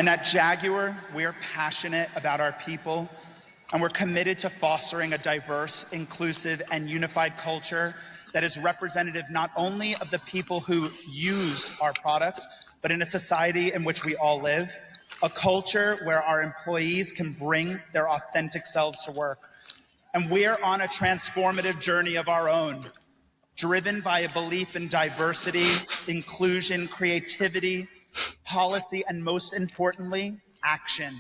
And at Jaguar, we're passionate about our people, and we're committed to fostering a diverse, inclusive, and unified culture that is representative not only of the people who use our products, but in a society in which we all live, a culture where our employees can bring their authentic selves to work. And we're on a transformative journey of our own, driven by a belief in diversity, inclusion, creativity, policy, and most importantly, action.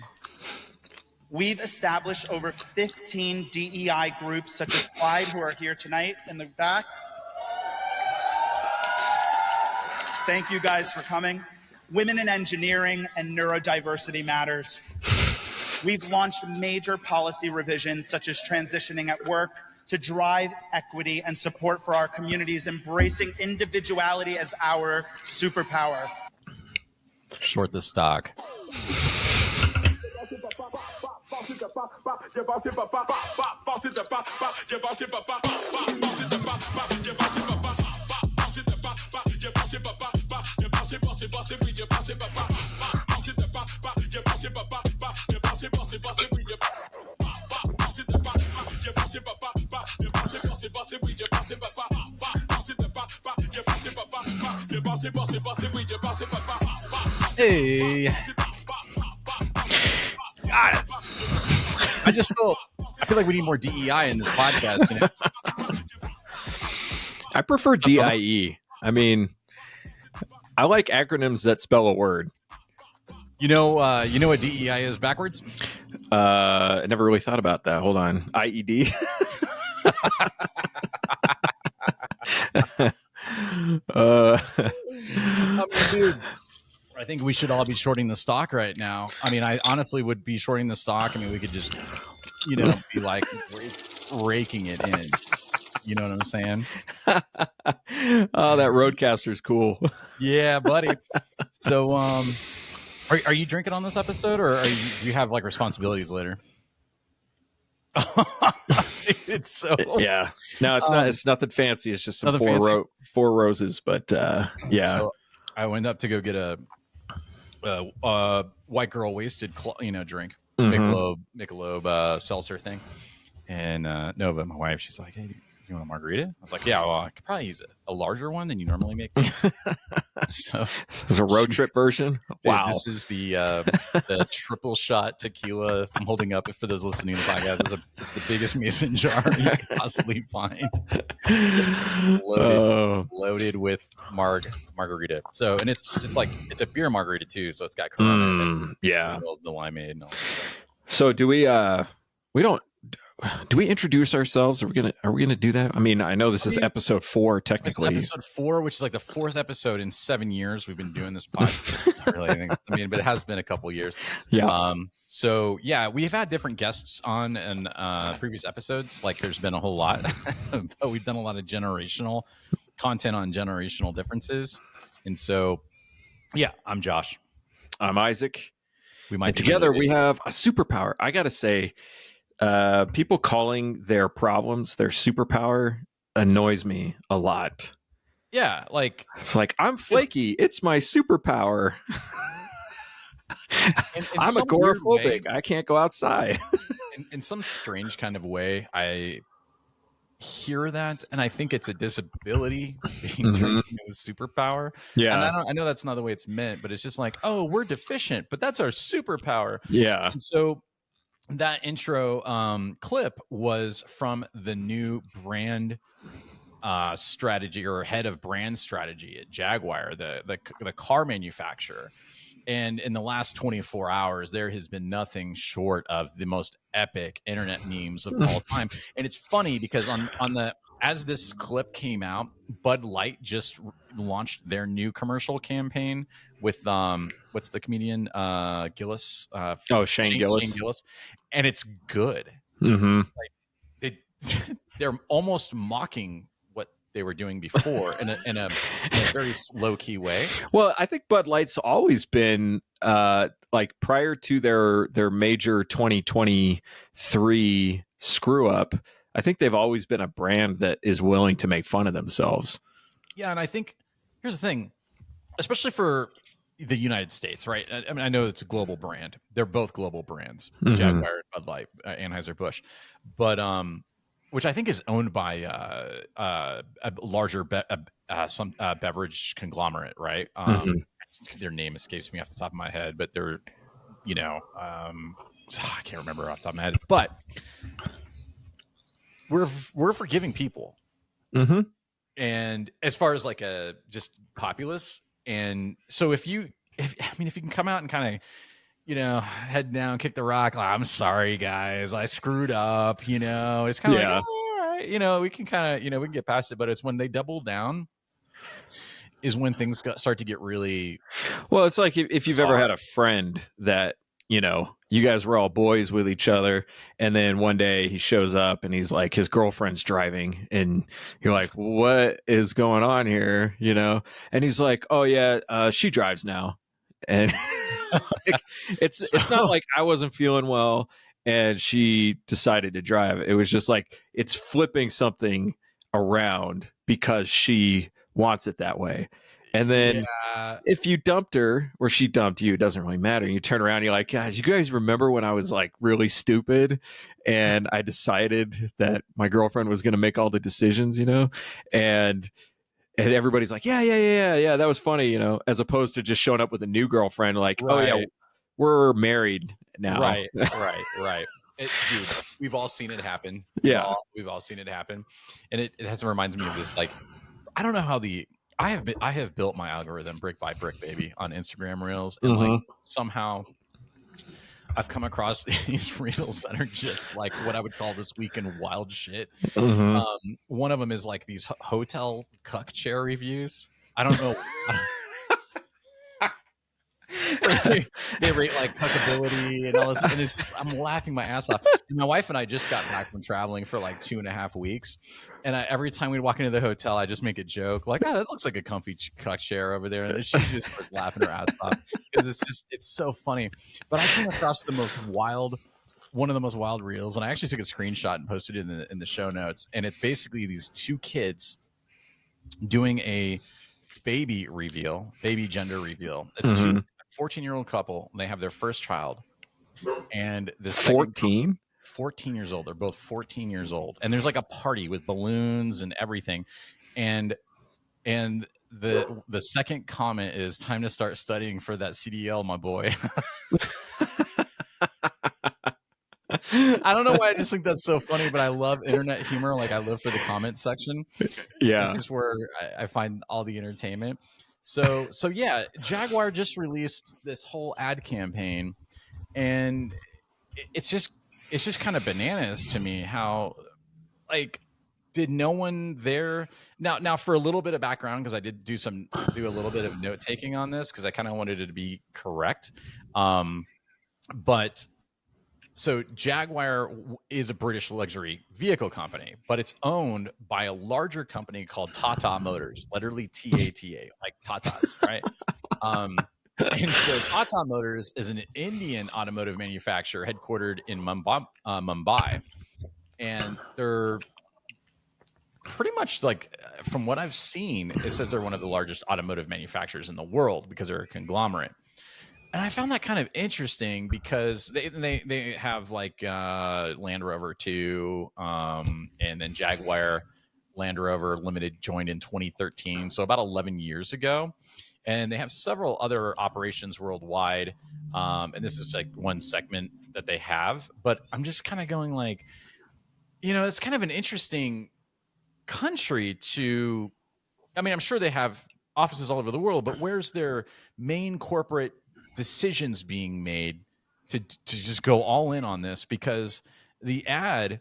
We've established over 15 DEI groups, such as Pride, who are here tonight in the back. Thank you guys for coming. Women in Engineering and Neurodiversity Matters. We've launched major policy revisions, such as transitioning at work, to drive equity and support for our communities, embracing individuality as our superpower. Short the stock. Hey. God. I feel like we need more DEI in this podcast. You know? I prefer DIE. I mean, I like acronyms that spell a word. You know what DEI is backwards? I never really thought about that. Hold on. IED. Dude, I think we should all be shorting the stock right now. I mean, I honestly would be shorting the stock. I mean, we could just, be like raking it in. You know what I'm saying? Oh, that Roadcaster's cool. Yeah, buddy. So, are you drinking on this episode, or do you have like responsibilities later? Dude, it's so yeah. No, it's not. It's nothing fancy. It's just some four roses. But yeah. So I went up to go get a white girl wasted, drink, Michelob seltzer thing, and Nova, my wife, she's like, "Hey, you want a margarita?" I was like, "Yeah, well, I could probably use a larger one than you normally make." So it's a road trip version. Dude, wow, this is the triple shot tequila I'm holding up for those listening to the podcast. It's the biggest mason jar you could possibly find. Loaded with margarita. So, and it's a beer margarita too. So it's got Corona, yeah, as well as the limeade and all that. So do we introduce ourselves? Are we gonna do that? I mean, I know this is episode 4 technically. It's episode 4, which is like the 4th episode in 7 years we've been doing this podcast. Not really anything. I mean, but it has been a couple years. Yeah. So yeah, we've had different guests on in previous episodes. Like, there's been a whole lot, but we've done a lot of generational content on generational differences. And so, yeah, I'm Josh. I'm Isaac. And together we have a superpower. I gotta say. People calling their problems their superpower annoys me a lot. Yeah, like it's like, I'm flaky. It's my superpower. I'm agoraphobic. I can't go outside. in some strange kind of way, I hear that, and I think it's a disability being turned into a superpower. Yeah, and I know that's not the way it's meant, but it's just like, oh, we're deficient, but that's our superpower. Yeah, and so. That intro clip was from the new brand strategy, or head of brand strategy at Jaguar, the car manufacturer. And in the last 24 hours, there has been nothing short of the most epic internet memes of all time. And it's funny because as this clip came out, Bud Light just launched their new commercial campaign with what's the comedian Gillis? Shane Gillis. Shane Gillis, and it's good. Mm-hmm. Like they're almost mocking what they were doing before in a very low key way. Well, I think Bud Light's always been like, prior to their major 2023 screw up. I think they've always been a brand that is willing to make fun of themselves. Yeah, and I think here's the thing, especially for the United States, right? I mean, I know it's a global brand. They're both global brands, Mhm. Jaguar and Bud Light, Anheuser-Busch, but which I think is owned by a larger some beverage conglomerate, right? Mhm. Their name escapes me off the top of my head, but they're, you know, I can't remember off the top of my head. But we're forgiving people, Mhm. and as far as like a just populace, and so if you can come out and kind of, you know, head down, kick the rock, like, I'm sorry guys, I screwed up, you know, it's kind of like, Yeah. oh, all right, you know, we can kind of, you know, we can get past it. But it's when they double down is when things start to get really Well, it's like if you've ever bizarre. had a friend that, you know, you guys were all boys with each other, and then one day he shows up and he's like, his girlfriend's driving, and you're like, what is going on here? You know? And he's like, oh yeah, she drives now. And like, it's not So like I wasn't feeling well and she decided to drive. It was just like it's flipping something around because she wants it that way. And then yeah, if you dumped her or she dumped you, it doesn't really matter. You turn around and you're like, guys, you guys remember when I was like really stupid and I decided that my girlfriend was going to make all the decisions, you know? And everybody's like, yeah, that was funny, you know, as opposed to just showing up with a new girlfriend, like, oh yeah, right, we're married now. right. Dude, we've all seen it happen. Yeah. We've all seen it happen, and it has reminds me of this. Like, I don't know how I have built my algorithm brick by brick, baby, on Instagram Reels, and like Mhm. somehow I've come across these reels that are just like what I would call this week in wild shit. Mhm. One of them is like these hotel cuck chair reviews. I don't know. They rate like cuckability and all this, and it's just I'm laughing my ass off. And my wife and I just got back from traveling for like 2.5 weeks, and every time we walk into the hotel, I just make a joke like, "Oh, that looks like a comfy cuck chair over there," and then she just starts laughing her ass off because it's so funny. But I came across one of the most wild reels, and I actually took a screenshot and posted it in the show notes. And it's basically these two kids doing a baby gender reveal. It's two Mhm. 14-year-old couple. They have their first child, and the second 14. 14 years old. They're both 14 years old, and there's like a party with balloons and everything, and the second comment is time to start studying for that CDL, my boy. I don't know why I just think that's so funny, but I love internet humor. Like I live for the comment section. This Yeah. is where I find all the entertainment. So yeah, Jaguar just released this whole ad campaign, and it's just kind of bananas to me how, like, did no one there now for a little bit of background, because I did do a little bit of note taking on this because I kind of wanted it to be correct. But so Jaguar is a British luxury vehicle company, but it's owned by a larger company called Tata Motors, literally TATA, like Tatas, right? And so Tata Motors is an Indian automotive manufacturer headquartered in Mumbai, and they're pretty much like, from what I've seen, it says they're one of the largest automotive manufacturers in the world because they're a conglomerate. And I found that kind of interesting because they have like Land Rover too, and then Jaguar Land Rover Limited joined in 2013, so about 11 years ago, and they have several other operations worldwide. And this is like one segment that they have, but I'm just kind of going like, you know, it's kind of an interesting country to. I mean, I'm sure they have offices all over the world, but where's their main corporate decisions being made to just go all in on this? Because the ad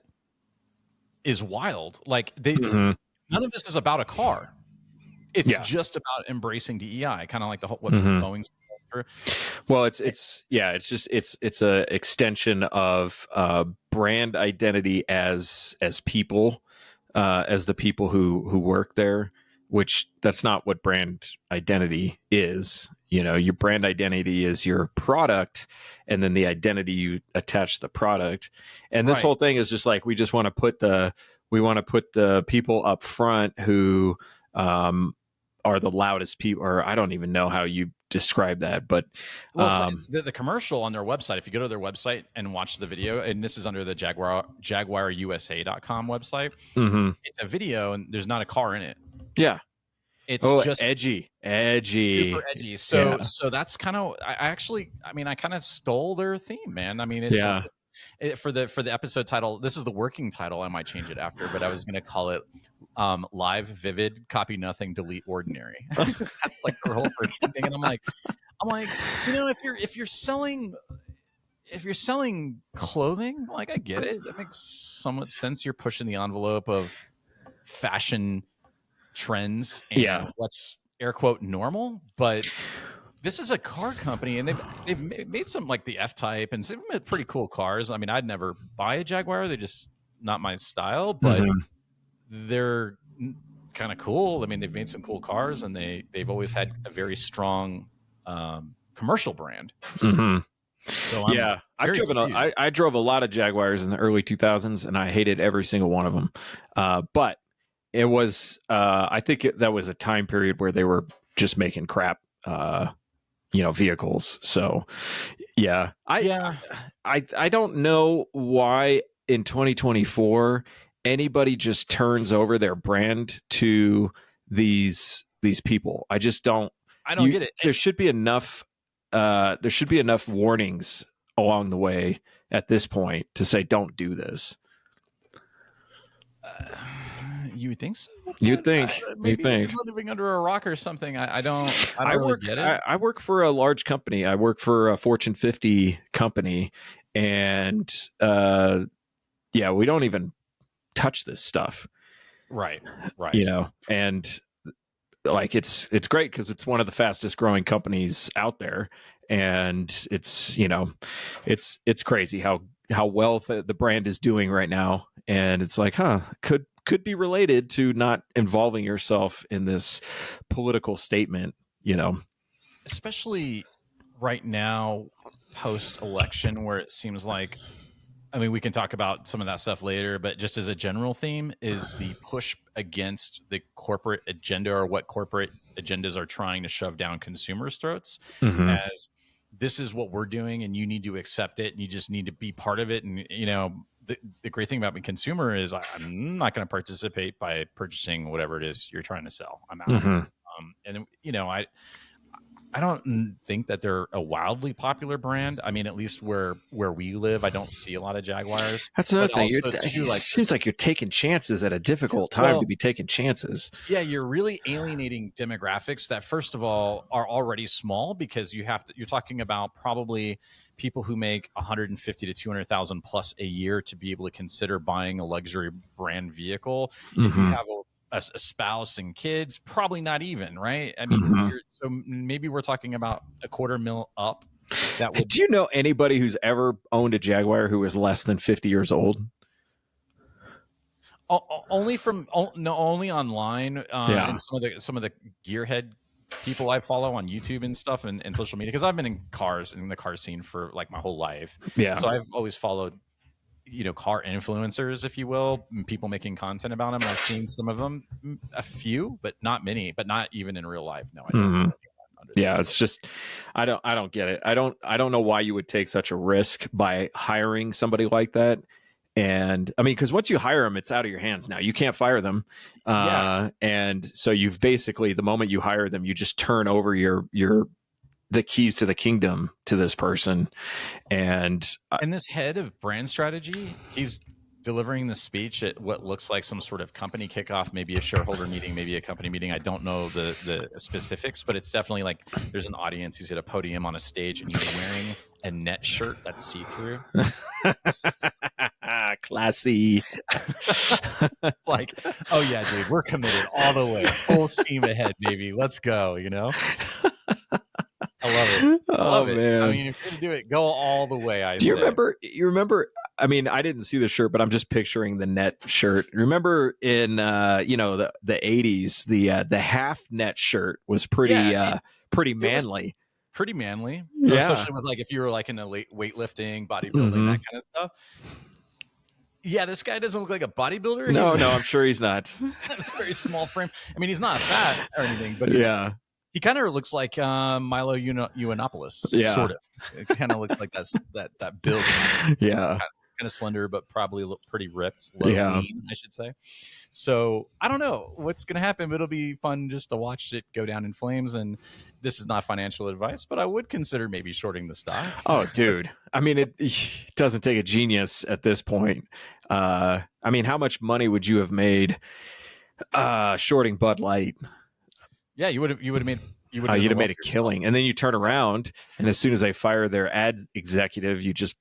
is wild. Like Mhm. none of this is about a car. It's Yeah. just about embracing DEI, kind of like what Mhm. Boeing's going through. Well, it's a extension of brand identity as people, as the people who work there, which that's not what brand identity is. You know, your brand identity is your product, and then the identity you attach to the product. And this Right. whole thing is just like we just want to put the people up front who are the loudest people, or I don't even know how you describe that. But Well, so the commercial on their website, if you go to their website and watch the video, and this is under the JaguarUSA.com website, it's a video and there's not a car in it. Yeah. It's just edgy, super edgy. So that's kind of, I kind of stole their theme, man. I mean, for the episode title, this is the working title. I might change it after, but I was going to call it Live, Vivid, Copy Nothing, Delete Ordinary. That's like the whole first thing. And I'm like, if you're selling clothing, like, I get it. That makes somewhat sense. You're pushing the envelope of fashion trends and what's air quote normal, but this is a car company, and they've made some like the F-Type and some pretty cool cars. I mean, I'd never buy a Jaguar; they're just not my style, but they're kind of cool. I mean, they've made some cool cars, and they've always had a very strong commercial brand. So I drove a lot of Jaguars in the early 2000s, and I hated every single one of them. But it was, I think that was a time period where they were just making crap, vehicles. So, I don't know why in 2024 anybody just turns over their brand to these people. I just don't. I don't get it. There should be enough. There should be enough warnings along the way at this point to say, don't do this. You would think so? You'd think. Maybe living under a rock or something. I don't really get it. I work for a large company. I work for a Fortune 50 company, and we don't even touch this stuff. Right. And like it's great because it's one of the fastest growing companies out there, and it's crazy how well the brand is doing right now, and it's like, could be related to not involving yourself in this political statement, especially right now post election, where it seems like, I mean, we can talk about some of that stuff later, but just as a general theme is the push against the corporate agenda, or what corporate agendas are trying to shove down consumers' throats as this is what we're doing and you need to accept it and you just need to be part of it. And, the great thing about being a consumer is I'm not going to participate by purchasing whatever it is you're trying to sell. I'm out. I don't think that they're a wildly popular brand. I mean, at least where we live, I don't see a lot of Jaguars. That's another thing. It seems like you're taking chances at a difficult time to be taking chances. Yeah, you're really alienating demographics that, first of all, are already small, because you're talking about probably people who make 150 to 200,000 plus a year to be able to consider buying a luxury brand vehicle. If you have a spouse and kids, probably not even, right? I mean, so maybe we're talking about $250,000 up. Do you know anybody who's ever owned a Jaguar who is less than 50 years old? Only online, and some of the gearhead people I follow on YouTube and stuff and social media, because I've been in the car scene for like my whole life. Yeah, so I've always followed car influencers, if you will, people making content about them. I've seen some of them, a few, but not many, but not even in real life. No, I don't. Yeah, it's just, I don't get it. I don't know why you would take such a risk by hiring somebody like that. And I mean, because once you hire them, it's out of your hands now. You can't fire them. And so you've basically, the moment you hire them, you just turn over the keys to the kingdom to this person. And this head of brand strategy, he's delivering the speech at what looks like some sort of company kickoff, maybe a shareholder meeting, maybe a company meeting. I don't know the specifics, but it's definitely like there's an audience. He's at a podium on a stage, and he's wearing a net shirt that's see-through. Classy. It's like, oh yeah, dude, we're committed all the way, full steam ahead, baby. Let's go. I love it. I love it. Man. I mean, if you're gonna do it, go all the way. You remember? I mean, I didn't see the shirt, but I'm just picturing the net shirt. Remember in the 80s, the half net shirt was pretty manly. Pretty manly, yeah. Especially with like if you were like into weightlifting, bodybuilding, that kind of stuff. Yeah, this guy doesn't look like a bodybuilder. No, I'm sure he's not. It's a very small frame. I mean, he's not fat or anything, but He kind of looks like Milo Yiannopoulos, Yeah. sort of. It kind of looks like that build. Yeah. Kind of slender, but probably look pretty ripped. Yeah. Lean, I should say. So I don't know what's going to happen, but it'll be fun just to watch it go down in flames. And this is not financial advice, but I would consider maybe shorting the stock. Oh, dude. I mean, it doesn't take a genius at this point. I mean, how much money would you have made shorting Bud Light? Yeah, you would have made you'd have made a killing. And then you turn around, and as soon as they fire their ad executive, you just,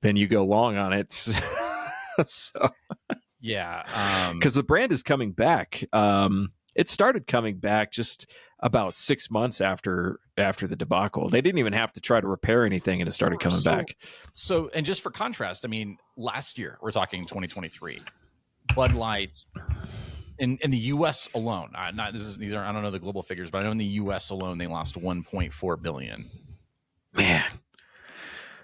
then you go long on it. So yeah, because the brand is coming back. It started coming back just about 6 months after the debacle. They didn't even have to try to repair anything, and it started coming back. So, and just for contrast, I mean, last year, we're talking 2023, Bud Light in the U.S. alone. I don't know the global figures, but I know in the U.S. alone they lost 1.4 billion. Man,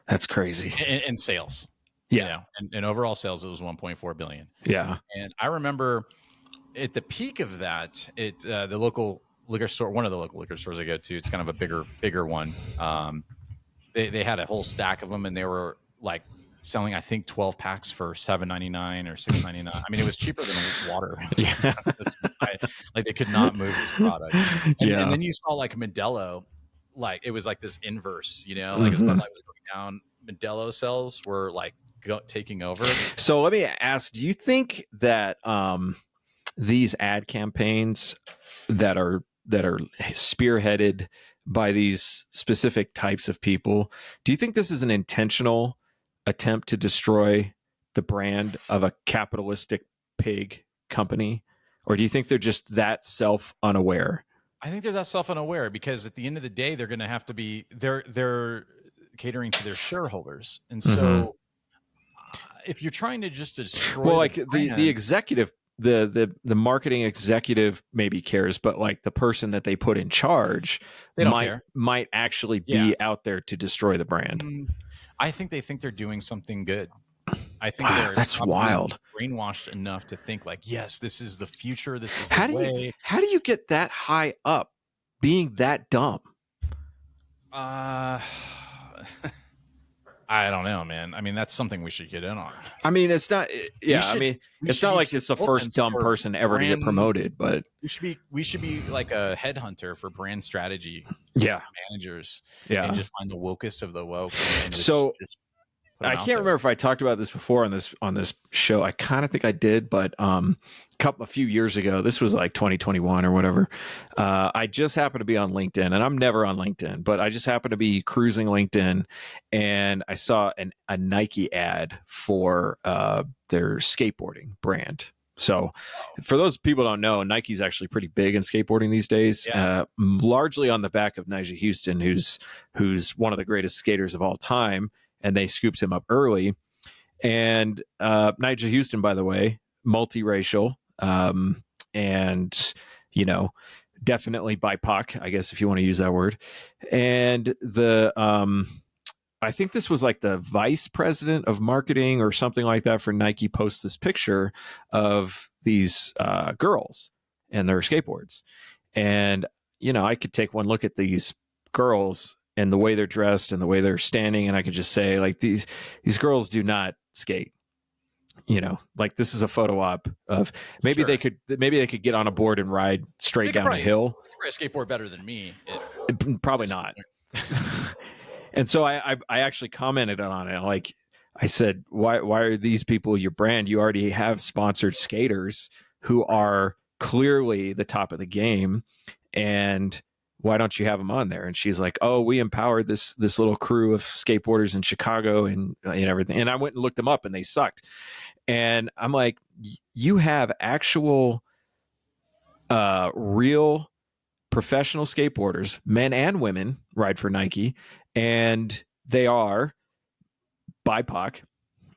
that's crazy. In sales. Yeah, and overall sales, it was 1.4 billion. Yeah, and I remember at the peak of that, the local liquor store, one of the local liquor stores I go to, it's kind of a bigger one. They had a whole stack of them, and they were like selling, I think, 12 packs for $7.99 or $6.99. I mean, it was cheaper than water. Yeah. Like they could not move this product. And then you saw like Modelo, like it was like this inverse, like as Bud Light was going down, Modelo sales were like taking over. So let me ask, do you think that these ad campaigns that are spearheaded by these specific types of people, do you think this is an intentional attempt to destroy the brand of a capitalistic pig company, or do you think they're just that self-unaware? I think they're that self-unaware because at the end of the day, they're going to have to be they're catering to their shareholders, and so if you're trying to just destroy, like the executive, the marketing executive maybe cares, but like the person that they put in charge might actually be out there to destroy the brand. I think they think they're doing something good. I think that's wild. Brainwashed enough to think like, yes, this is the future. This is how do you get that high up being that dumb? I don't know, man. I mean, that's something we should get in on. I mean, it's not. Yeah, I mean, it's not like it's the first dumb person ever to get promoted, but we should be like a headhunter for brand strategy. Managers. And just find the wokest of the woke. And just I can't remember if I talked about this before on this show. I kind of think I did, but a few years ago, this was like 2021 or whatever. I just happened to be on LinkedIn, and I'm never on LinkedIn, but I just happened to be cruising LinkedIn, and I saw a Nike ad for their skateboarding brand. So for those people who don't know, Nike's actually pretty big in skateboarding these days, largely on the back of Nyjah Huston, who's one of the greatest skaters of all time. And they scooped him up early. And Nyjah Huston, by the way, multiracial, and, definitely BIPOC, I guess, if you want to use that word. And I think this was like the vice president of marketing or something like that for Nike posts this picture of these girls and their skateboards. And, I could take one look at these girls and the way they're dressed and the way they're standing, and I could just say, like, these girls do not skate. Like this is a photo op of maybe they could get on a board and ride straight down a hill. They could skateboard better than me. Probably not. And so I actually commented on it. Like I said, why are these people your brand? You already have sponsored skaters who are clearly the top of the game, and why don't you have them on there? And she's like, oh, we empowered this little crew of skateboarders in Chicago and everything. And I went and looked them up, and they sucked. And I'm like, you have actual real professional skateboarders, men and women, ride for Nike, and they are BIPOC.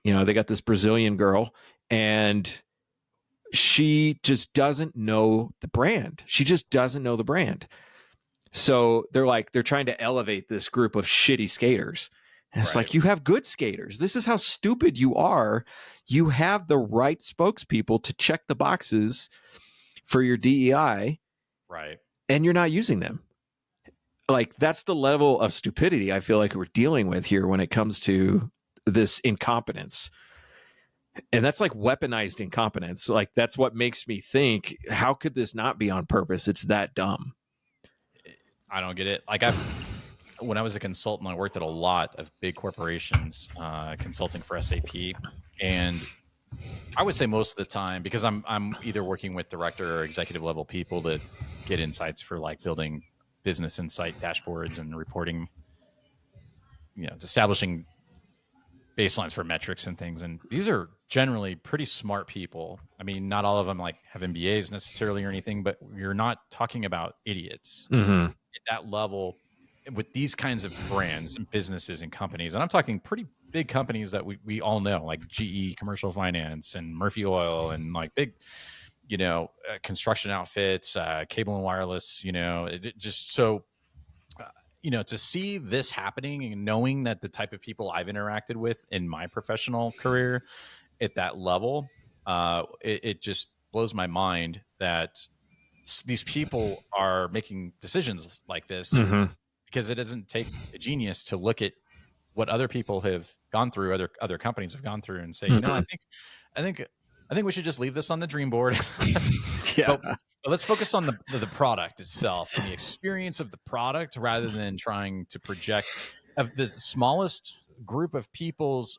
They got this Brazilian girl, and she just doesn't know the brand. She just doesn't know the brand. So they're trying to elevate this group of shitty skaters. And it's like, you have good skaters. This is how stupid you are. You have the right spokespeople to check the boxes for your DEI. Right. and you're not using them. Like, that's the level of stupidity I feel like we're dealing with here when it comes to this incompetence. And that's like weaponized incompetence. Like, that's what makes me think, how could this not be on purpose? It's that dumb. I don't get it. Like, when I was a consultant, I worked at a lot of big corporations, consulting for SAP, and I would say most of the time, because I'm either working with director or executive level people to get insights for like building business insight dashboards and reporting, establishing baselines for metrics and things. And these are generally pretty smart people. I mean, not all of them like have MBAs necessarily or anything, but you're not talking about idiots Mm-hmm. at that level with these kinds of brands and businesses and companies. And I'm talking pretty big companies that we all know, like GE Commercial Finance and Murphy Oil and like big, construction outfits, cable and wireless, just so, to see this happening and knowing that the type of people I've interacted with in my professional career at that level, it just blows my mind that these people are making decisions like this, Mm-hmm. because it doesn't take a genius to look at what other people have gone through, other companies have gone through, and say, I think we should just leave this on the dream board. Yeah. But let's focus on the product itself and the experience of the product, rather than trying to project of the smallest group of people's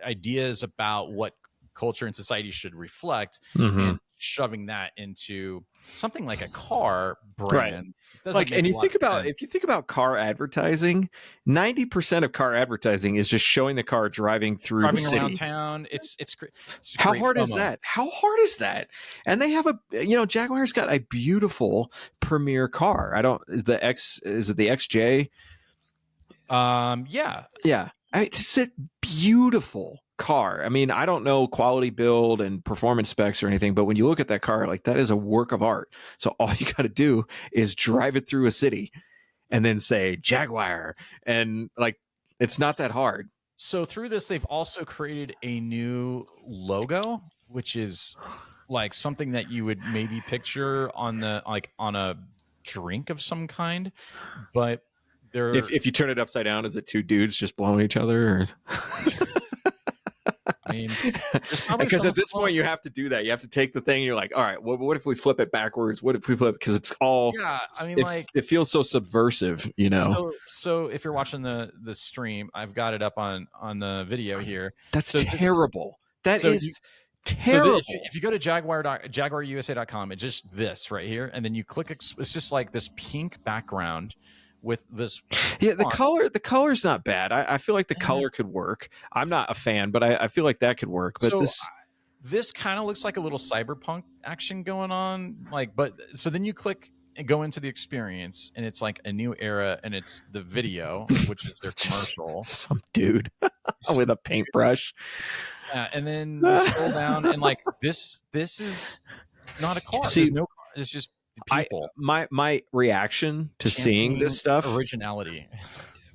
ideas about what culture and society should reflect, Mm-hmm. and shoving that into something like a car brand. Like, and if you think about car advertising, 90% of car advertising is just showing the car driving through the city. Around town. It's how hard is that? How hard is that? And they have Jaguar's got a beautiful premier car. Is it the XJ? Yeah. It's a beautiful car. I mean, I don't know quality build and performance specs or anything, but when you look at that car, like, that is a work of art. So all you got to do is drive it through a city and then say Jaguar, and like, it's not that hard. So through this, they've also created a new logo, which is like something that you would maybe picture on a drink of some kind, but if you turn it upside down, is it two dudes just blowing each other? Or? I mean, because at this point you have to do that. You have to take the thing and you're like, all right, well, what if we flip it backwards? What if we flip it? Because it's all, I mean, it feels so subversive, So if you're watching the stream, I've got it up on the video here. That's terrible. That is terrible. So if you go to jaguarusa.com, it's just this right here, and then you click, it's just like this pink background with this. Yeah, the color's not bad. I feel like the color could work. I'm not a fan, but I feel like that could work. But this kind of looks like a little cyberpunk action going on. So then you click and go into the experience, and it's like a new era, and it's the video, which is their commercial. Some dude with a paintbrush. And then you scroll down, and like this is not a car. See, there's no car. It's just people. My reaction to seeing this stuff, originality.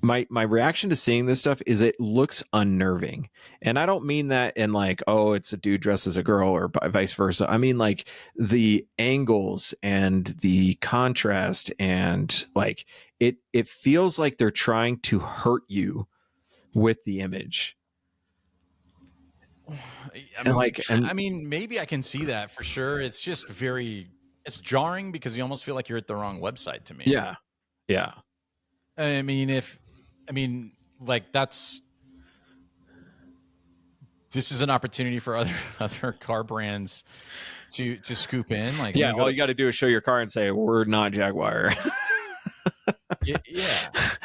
My reaction to seeing this stuff is it looks unnerving. And I don't mean that in like, oh, it's a dude dressed as a girl or vice versa. I mean like the angles and the contrast, and like it feels like they're trying to hurt you with the image. I mean, maybe I can see that for sure. It's just it's jarring because you almost feel like you're at the wrong website to me. Yeah. I mean, this is an opportunity for other car brands to scoop in. Like, yeah, all you got to do is show your car and say, we're not Jaguar. yeah,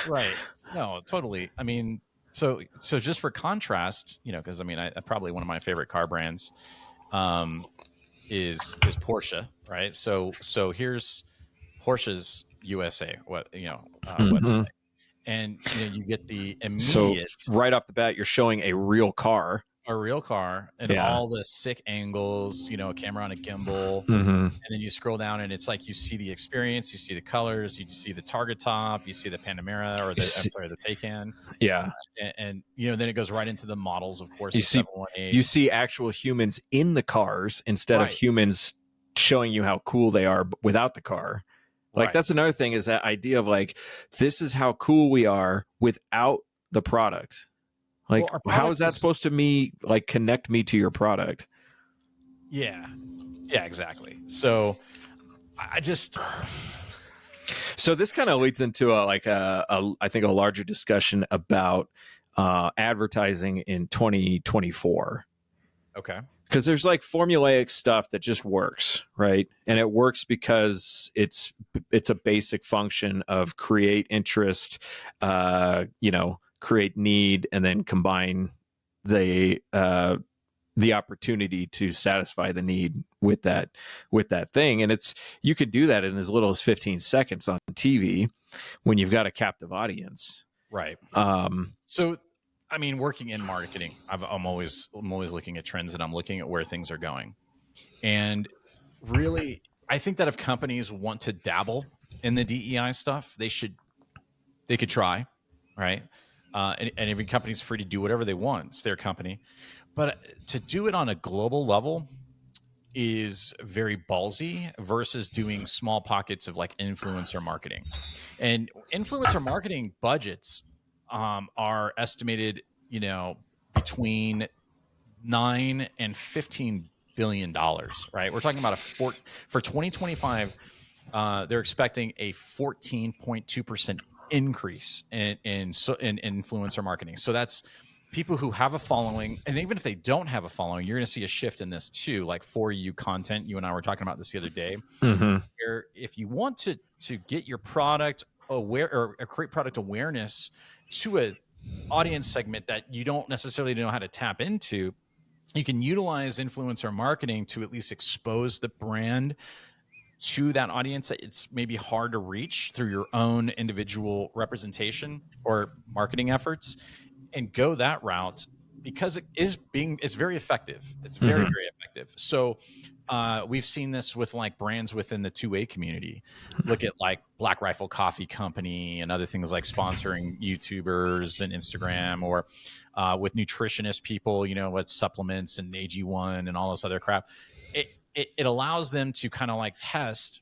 right. No, totally. I mean, so just for contrast, because I mean, I probably one of my favorite car brands is Porsche, right? So here's Porsche's USA, website, and you get the immediate. So right off the bat, you're showing a real car, and all the sick angles, a camera on a gimbal, and then you scroll down, and it's like you see the experience, you see the colors, you see the Targa top, you see the Panamera or the Taycan, and then it goes right into the models, of course. You see actual humans in the cars instead of humans showing you how cool they are without the car. Like Right. that's another thing, is that idea of like, this is how cool we are without the product. Like, Well, our how product is that is- supposed to like connect me to your product? Yeah. Yeah, exactly. So I just, So this kind of leads into I think a larger discussion about advertising in 2024. okay. Because there's like formulaic stuff that just works, right? And it works because it's a basic function of create interest, create need, and then combine the opportunity to satisfy the need with that thing. And you could do that in as little as 15 seconds on TV when you've got a captive audience. Right. Um, So, I mean, working in marketing, I'm always looking at trends, and I'm looking at where things are going. And really, I think that if companies want to dabble in the DEI stuff, they could try, right? And every company's free to do whatever they want. It's their company. But to do it on a global level is very ballsy versus doing small pockets of like influencer marketing. And influencer marketing budgets are estimated, between 9 and $15 billion, right? We're talking about for 2025. They're expecting a 14.2% increase in influencer marketing. So that's people who have a following, and even if they don't have a following, you're going to see a shift in this too. Like for you content, you and I were talking about this the other day. Where if you want to get your product aware or create product awareness to a audience segment that you don't necessarily know how to tap into, you can utilize influencer marketing to at least expose the brand to that audience that it's maybe hard to reach through your own individual representation or marketing efforts, and go that route, because it's very effective. It's very, very effective. So we've seen this with like brands within the 2A community. Look at like Black Rifle Coffee Company and other things like sponsoring YouTubers and Instagram, or with nutritionist people, with supplements and AG1 and all this other crap. It allows them to kind of like test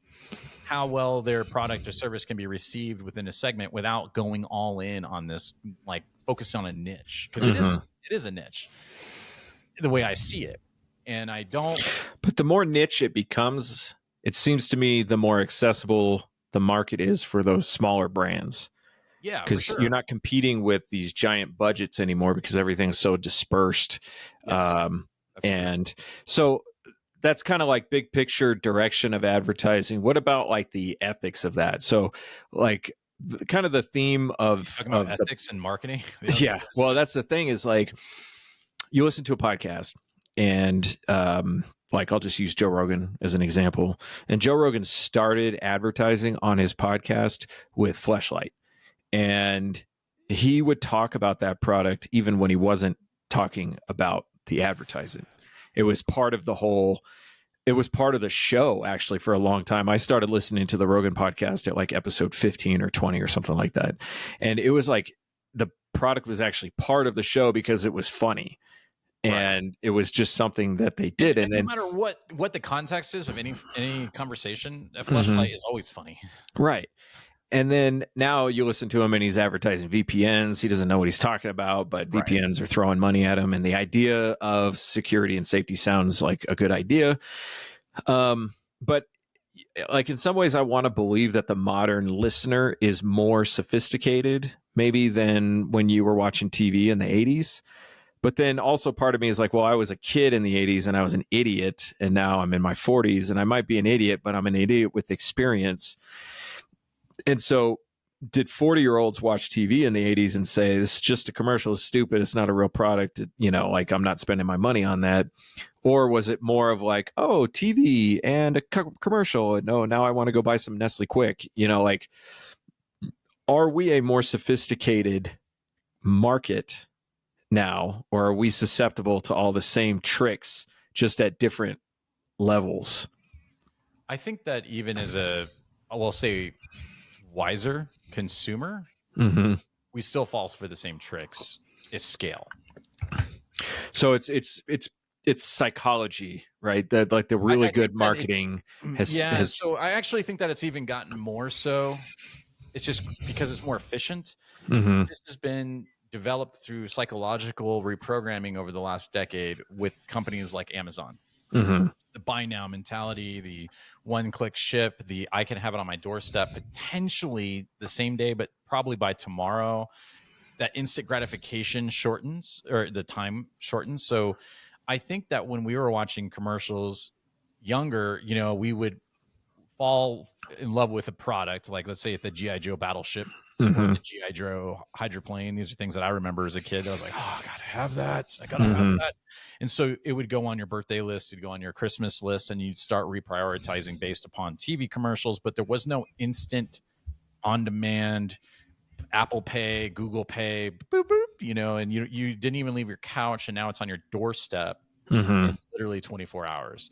how well their product or service can be received within a segment without going all in on this, like focus on a niche, because it is a niche the way I see it. And I don't. But the more niche it becomes, it seems to me the more accessible the market is for those smaller brands. Yeah, because sure. you're not competing with these giant budgets anymore because everything's so dispersed. Yes, and so that's kind of like big picture direction of advertising. What about like the ethics of that? So like kind of the theme of ethics and marketing. Yeah. Well, that's the thing, is like you listen to a podcast, and like I'll just use Joe Rogan as an example. And Joe Rogan started advertising on his podcast with Fleshlight. And he would talk about that product even when he wasn't talking about the advertising. It was part of the show, actually, for a long time. I started listening to the Rogan podcast at like episode 15 or 20 or something like that. And it was like the product was actually part of the show because it was funny. And it was just something that they did. And no matter what the context is of any conversation, a Fleshlight is always funny. Right. And then now you listen to him and he's advertising VPNs. He doesn't know what he's talking about, but VPNs are throwing money at him. And the idea of security and safety sounds like a good idea. But like in some ways, I want to believe that the modern listener is more sophisticated maybe than when you were watching TV in the 80s. But then also part of me is like, well, I was a kid in the 80s and I was an idiot. And now I'm in my 40s and I might be an idiot, but I'm an idiot with experience. And so did 40-year-olds watch TV in the 80s and say, this is just a commercial, it's stupid, it's not a real product, like I'm not spending my money on that? Or was it more of like, oh, TV and a commercial, and no, now I want to go buy some Nestle Quick? Like, are we a more sophisticated market now, or are we susceptible to all the same tricks, just at different levels? I think that even as we'll say, wiser consumer, we still fall for the same tricks. Is scale. So it's it's psychology, right? That like the really good marketing has So I actually think that it's even gotten more so. It's just because it's more efficient. Mhm. This has been developed through psychological reprogramming over the last decade with companies like Amazon. Mhm. The buy now mentality, the one click ship, the I can have it on my doorstep potentially the same day, but probably by tomorrow. That instant gratification shortens, or the time shortens. So I think that when we were watching commercials younger, we would fall in love with a product, like let's say at the GI Joe battleship or Mhm. the GI Joe hydroplane. These are things that I remember as a kid. I was like, oh, I gotta have that. I gotta have Mhm. that. And so it would go on your birthday list, it'd go on your Christmas list, and you'd start reprioritizing based upon TV commercials. But there was no instant on demand Apple Pay, Google Pay, boop boop, and you didn't even leave your couch, and now it's on your doorstep in Mhm. literally 24 hours.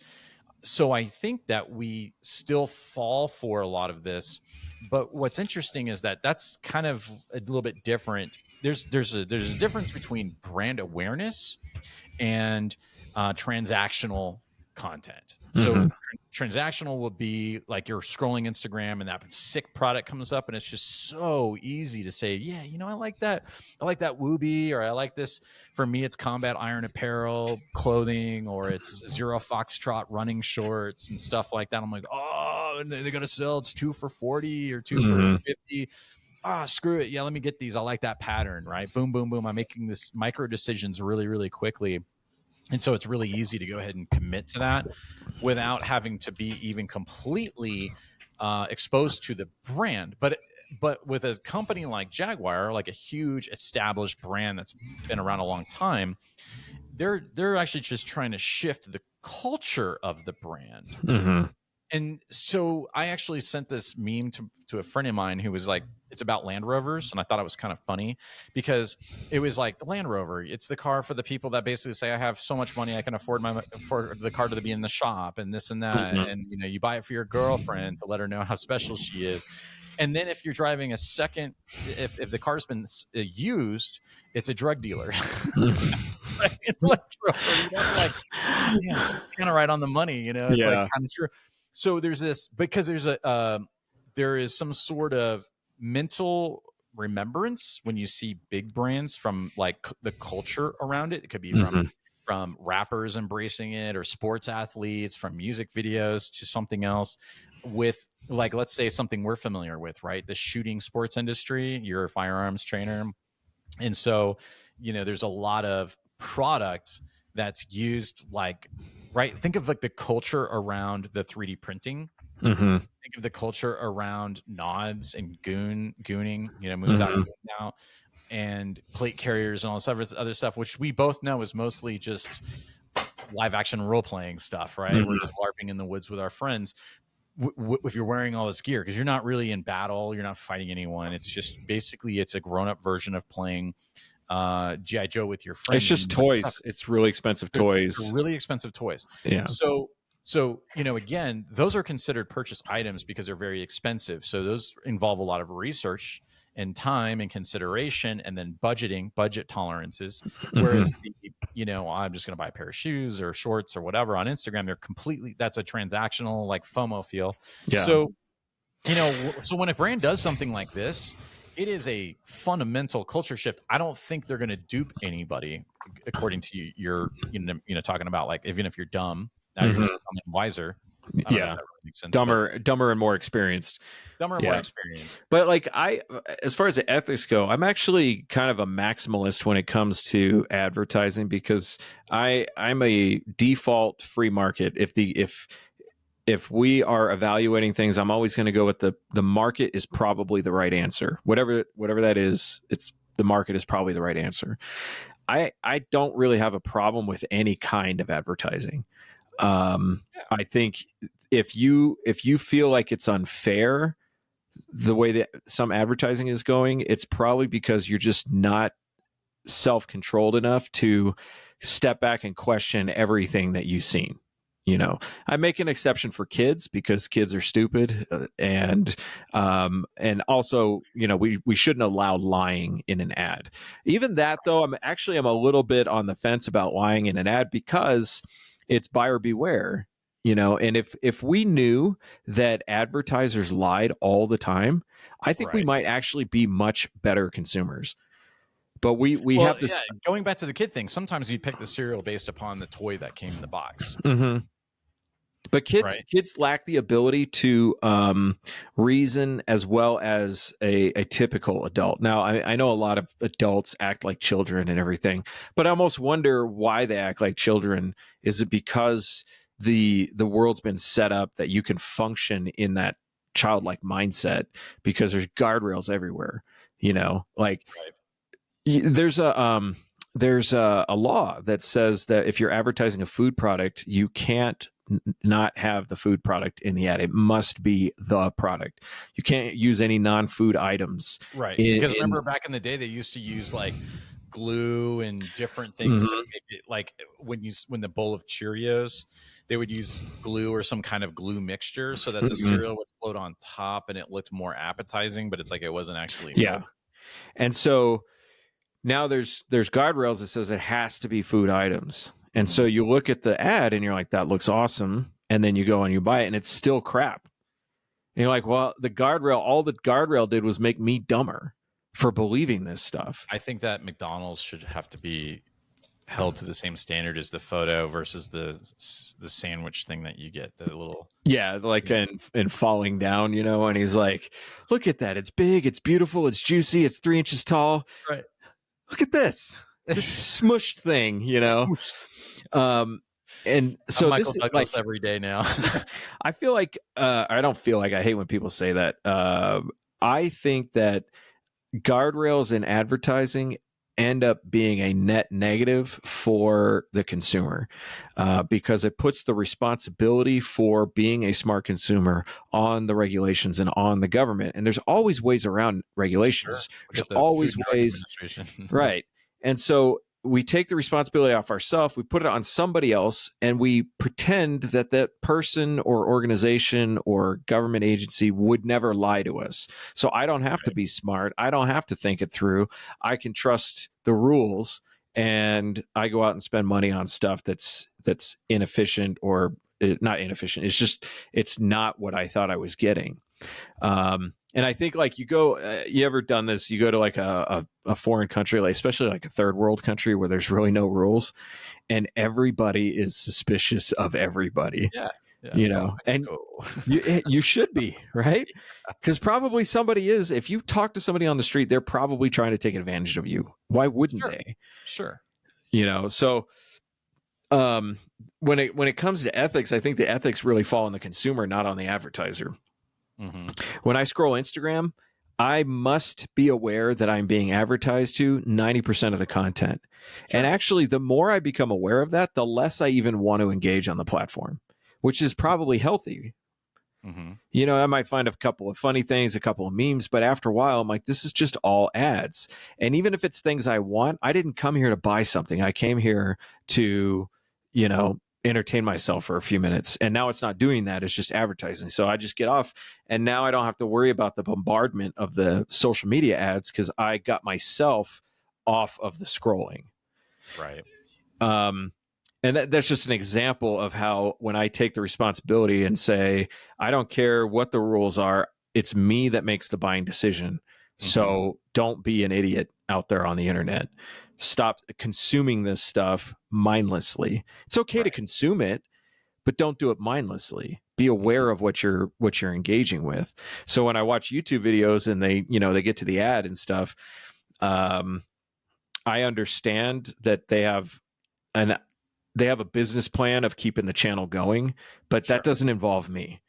So I think that we still fall for a lot of this, but what's interesting is that that's kind of a little bit different. There's a difference between brand awareness and transactional content. So Mhm. transactional will be like you're scrolling Instagram and that sick product comes up, and it's just so easy to say, yeah, I like that. I like that Wooby, or I like this. For me, it's Combat Iron Apparel clothing, or it's Zero Foxtrot running shorts and stuff like that. I'm like, oh, and they're gonna sell. It's 2 for $40 or 2 for Mhm. $50. Screw it. Yeah, let me get these. I like that pattern, right? Boom, boom, boom. I'm making this micro decisions really, really quickly. And so it's really easy to go ahead and commit to that without having to be even completely exposed to the brand. But with a company like Jaguar, like a huge established brand that's been around a long time, they're actually just trying to shift the culture of the brand. Mhm. And so I actually sent this meme to a friend of mine who was like, it's about Land Rovers. And I thought it was kind of funny because it was like the Land Rover. It's the car for the people that basically say, I have so much money, I can afford the car to be in the shop and this and that. Mhm. And, you buy it for your girlfriend to let her know how special she is. And then if you're driving a second, if the car's been used, it's a drug dealer. Like, yeah, kind of right on the money, it's like Yeah. kind of true. So there's this, because there is some sort of mental remembrance when you see big brands from like the culture around it. It could be Mhm. from rappers embracing it, or sports athletes, from music videos to something else, with like, let's say something we're familiar with, right? The shooting sports industry. You're a firearms trainer, and so there's a lot of product that's used, like, right, think of like the culture around the 3D printing. Mhm. Think of the culture around nods and gooning, moves out, Mhm. goon out, and plate carriers and all this other stuff, which we both know is mostly just live action role playing stuff, right? We're Mhm. just LARPing in the woods with our friends. If you're wearing all this gear, because you're not really in battle, you're not fighting anyone. It's just basically it's a grown up version of playing GI Joe with your It's friends, and just toys. It's really expensive they're toys. really expensive toys. Yeah. So again, those are considered purchase items because they're very expensive. So those involve a lot of research and time and consideration, and then budget tolerances. Mhm. Whereas I'm just going to buy a pair of shoes or shorts or whatever on Instagram, that's a transactional, like FOMO feel. Yeah. So so when a brand does something like this, it is a fundamental culture shift. I don't think they're going to dupe anybody, according to you. You're talking about, like, even if you're dumb, now you're just Mhm. becoming wiser. I don't know if Yeah. that really makes sense, but Dumber and more experienced. dumber and more Yeah. experienced. But like as far as the ethics go, I'm actually kind of a maximalist when it comes to advertising, because I'm a default free market. If we are evaluating things, I'm always going to go with the market is probably the right answer. Whatever that is, it's the market is probably the right answer. I don't really have a problem with any kind of advertising. I think if you feel like it's unfair the way that some advertising is going, it's probably because you're just not self-controlled enough to step back and question everything that you've seen. I make an exception for kids because kids are stupid, and also, we shouldn't allow lying in an ad. Even that, though, I'm a little bit on the fence about lying in an ad because it's buyer beware. And if we knew that advertisers lied all the time, I think we might actually be much better consumers. But we have this. Yeah, going back to the kid thing, sometimes you pick the cereal based upon the toy that came in the box. Mm-hmm. But kids lack the ability to reason as well as a typical adult. Now, I know a lot of adults act like children and everything, but I almost wonder why they act like children. Is it because the world's been set up that you can function in that childlike mindset because there's guardrails everywhere? There's a law that says that if you're advertising a food product, you can't not have the food product in the ad. It must be the product. You can't use any non-food items. Right. Because remember back in the day, they used to use like glue and different things to make it, like when the bowl of Cheerios, they would use glue or some kind of glue mixture so that the cereal would float on top and it looked more appetizing, but it's like it wasn't actually milk. And so now there's guardrails that says it has to be food items. And so you look at the ad and you're like, that looks awesome. And then you go and you buy it and it's still crap. And you're like, well, all the guardrail did was make me dumber for believing this stuff. I think that McDonald's should have to be held to the same standard as the photo versus the sandwich thing that you get, the little. Yeah, like in Falling Down, and he's like, look at that. It's big, it's beautiful, it's juicy, it's 3 inches tall. Right. Look at this smushed thing, and so I'm Michael Douglas every day now. I feel like I don't feel like, I hate when people say that. I think that guardrails in advertising end up being a net negative for the consumer because it puts the responsibility for being a smart consumer on the regulations and on the government. And there's always ways around regulations. Sure. There's always ways. Right. And so we take the responsibility off ourselves, we put it on somebody else, and we pretend that that person or organization or government agency would never lie to us. So I don't have to be smart. I don't have to think it through. I can trust the rules, and I go out and spend money on stuff that's inefficient or not inefficient. It's not what I thought I was getting. And I think like you ever done this? You go to like a foreign country, like especially like a third world country where there's really no rules, and everybody is suspicious of everybody. Yeah. And you should be, right? Because probably somebody is. If you talk to somebody on the street, they're probably trying to take advantage of you. Why wouldn't they? Sure. So when it comes to ethics, I think the ethics really fall on the consumer, not on the advertiser. Mm-hmm. When I scroll Instagram, I must be aware that I'm being advertised to 90% of the content. Sure. And actually, the more I become aware of that, the less I even want to engage on the platform, which is probably healthy. Mm-hmm. I might find a couple of funny things, a couple of memes, but after a while, I'm like, this is just all ads. And even if it's things I want, I didn't come here to buy something. I came here to, entertain myself for a few minutes, and now it's not doing that. It's just advertising. So I just get off, and now I don't have to worry about the bombardment of the social media ads because I got myself off of the scrolling. Right. And that's just an example of how when I take the responsibility and say, I don't care what the rules are, it's me that makes the buying decision. Mm-hmm. So don't be an idiot out there on the internet. Stop consuming this stuff mindlessly. It's okay to consume it, but don't do it mindlessly. Be aware of what you're engaging with. So when I watch YouTube videos and they get to the ad and stuff, I understand that they have a business plan of keeping the channel going, but that doesn't involve me.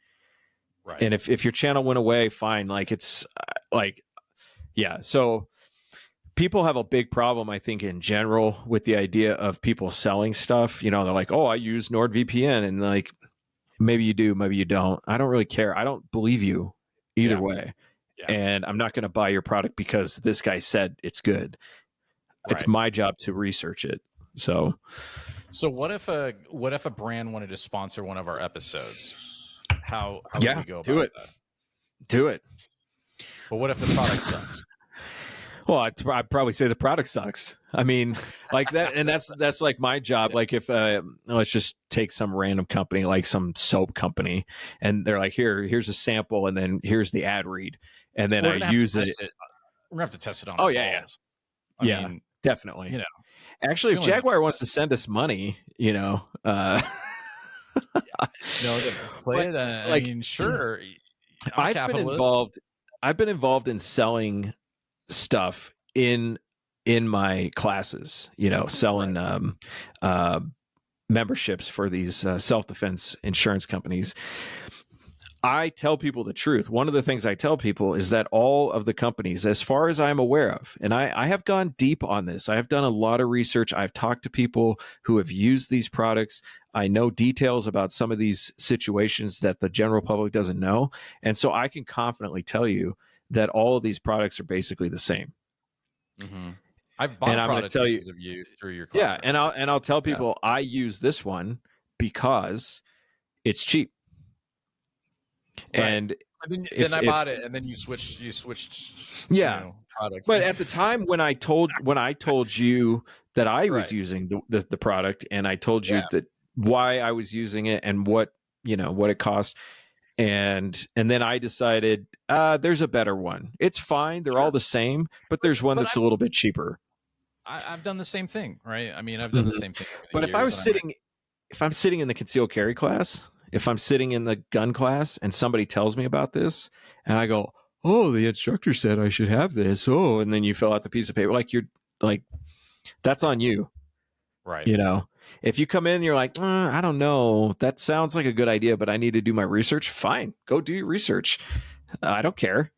Right. And if your channel went away, fine. So people have a big problem, I think, in general with the idea of people selling stuff. They're like, oh, I use NordVPN. And like, maybe you do, maybe you don't. I don't really care. I don't believe you either way. Yeah. And I'm not going to buy your product because this guy said it's good. Right. It's my job to research it. So So what if a brand wanted to sponsor one of our episodes? How would Yeah, we go about do it. that? Do it. But what if the product sucks? Well, I'd probably say the product sucks. I mean, like that, and that's like my job. Like if let's just take some random company, like some soap company, and they're like, here's a sample, and then here's the ad read, and then We're I gonna have to use it. test it. We're gonna have to test it on. Oh, our yeah, balls. yeah. I mean, Definitely. you know, Actually, if we only Jaguar have wants to send us money, to play but, it. I like, mean, sure. I'm a I've been capitalist. involved. I've been involved in selling stuff in my classes. Selling memberships for these self-defense insurance companies. I tell people the truth. One of the things I tell people is that all of the companies, as far as I'm aware of, and I have gone deep on this, I have done a lot of research. I've talked to people who have used these products. I know details about some of these situations that the general public doesn't know. And so I can confidently tell you that all of these products are basically the same. Mm-hmm. I've bought And a I'm going to product tell you, because of you through your class. yeah, and I'll tell people I use this one because it's cheap. Right. And then I bought it, and then you switched. Yeah. Products. But at the time when I told you that I was Right. using the product, and I told you Yeah. that why I was using it and what it cost, and then I decided there's a better one. It's fine. They're all the same, but there's one that's a little bit cheaper. I've done the same thing, right? I mean, I've done the same thing. over the But if I years, was and I'm if I'm sitting in the concealed carry class, if I'm sitting in the gun class and somebody tells me about this and I go, oh, the instructor said I should have this. Oh, and then you fill out the piece of paper. Like you're like, that's on you. right. If you come in and you're like, I don't know, that sounds like a good idea, but I need to do my research. Fine. Go do your research. I don't care.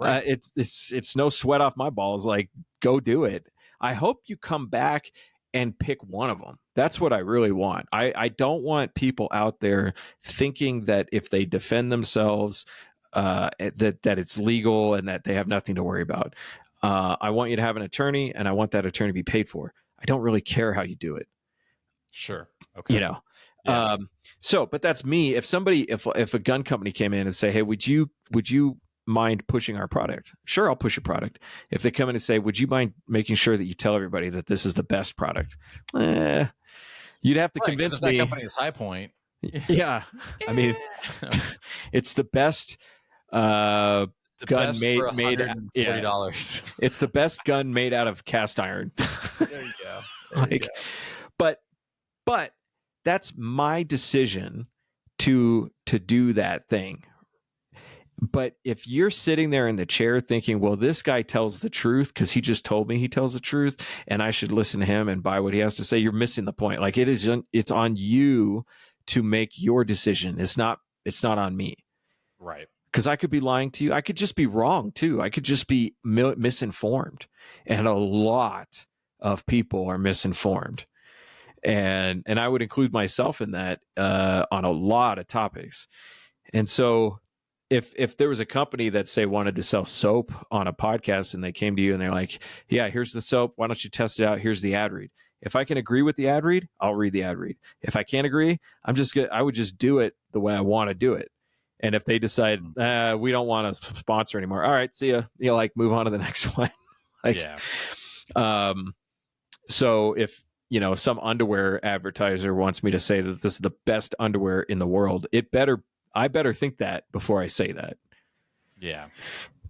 Right. It's no sweat off my balls. Like, go do it. I hope you come back and pick one of them. That's what I really want. I don't want people out there thinking that if they defend themselves, that it's legal and that they have nothing to worry about. I want you to have an attorney, and I want that attorney to be paid for. I don't really care how you do it. Sure. Okay. Yeah. But that's me. If a gun company came in and say, hey, would you mind pushing our product? Sure, I'll push your product. If they come in and say, would you mind making sure that you tell everybody that this is the best product? You'd have to convince me. That company is High Point. Yeah. I mean, it's the best gun best made for $140. It's the best gun made out of cast iron. There you go. But that's my decision to do that thing. But if you're sitting there in the chair thinking, well, this guy tells the truth because he just told me he tells the truth and I should listen to him and buy what he has to say, you're missing the point. Like it's on you to make your decision. It's not on me. Right. Because I could be lying to you. I could just be wrong too. I could just be misinformed. And a lot of people are misinformed. And I would include myself in that on a lot of topics. And so if there was a company that say wanted to sell soap on a podcast and they came to you and they're like, yeah, here's the soap. Why don't you test it out? Here's the ad read. If I can agree with the ad read, I'll read the ad read. If I can't agree, I would just do it the way I want to do it. And if they decide we don't want to sponsor anymore, all right, see ya. Move on to the next one. So if some underwear advertiser wants me to say that this is the best underwear in the world, I better think that before I say that. Yeah.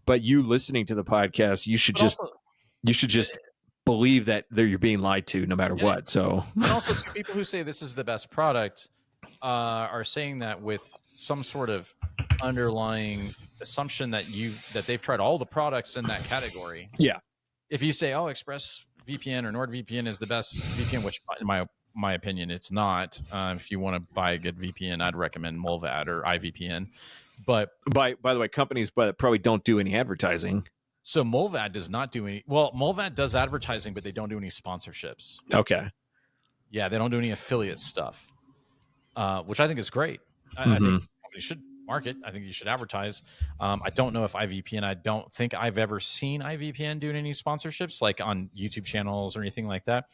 But you listening to the podcast, you should just believe that you're being lied to no matter what. So, and also to people who say this is the best product are saying that with some sort of underlying assumption that they've tried all the products in that category. Yeah. If you say, oh, ExpressVPN or NordVPN is the best VPN, which in my opinion, it's not. If you want to buy a good VPN, I'd recommend Mullvad or iVPN. But by the way, companies probably don't do any advertising. So Mullvad does not do any. Well, Mullvad does advertising, but they don't do any sponsorships. Okay. Yeah, they don't do any affiliate stuff, which I think is great. I think companies should market. I think you should advertise. I don't know if IVPN. I don't think I've ever seen IVPN doing any sponsorships like on YouTube channels or anything like that.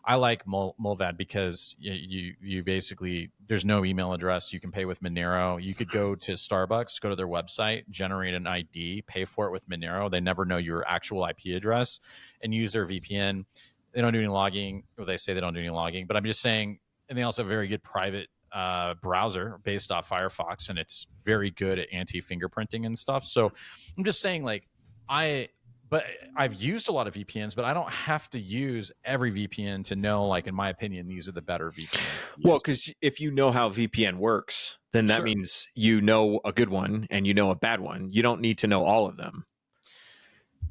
I like Mulvad because you basically, there's no email address. You can pay with Monero. You could go to Starbucks, go to their website, generate an ID, pay for it with Monero. They never know your actual IP address, and use their VPN. They don't do any logging. Well, they say they don't do any logging, but I'm just saying, and they also have a very good private browser based off Firefox, and it's very good at anti-fingerprinting and stuff. So I'm just saying, like, but I've used a lot of VPNs, but I don't have to use every VPN to know, like, in my opinion, these are the better VPNs. Well, because if you know how VPN works, then that means you know a good one and you know a bad one. You don't need to know all of them.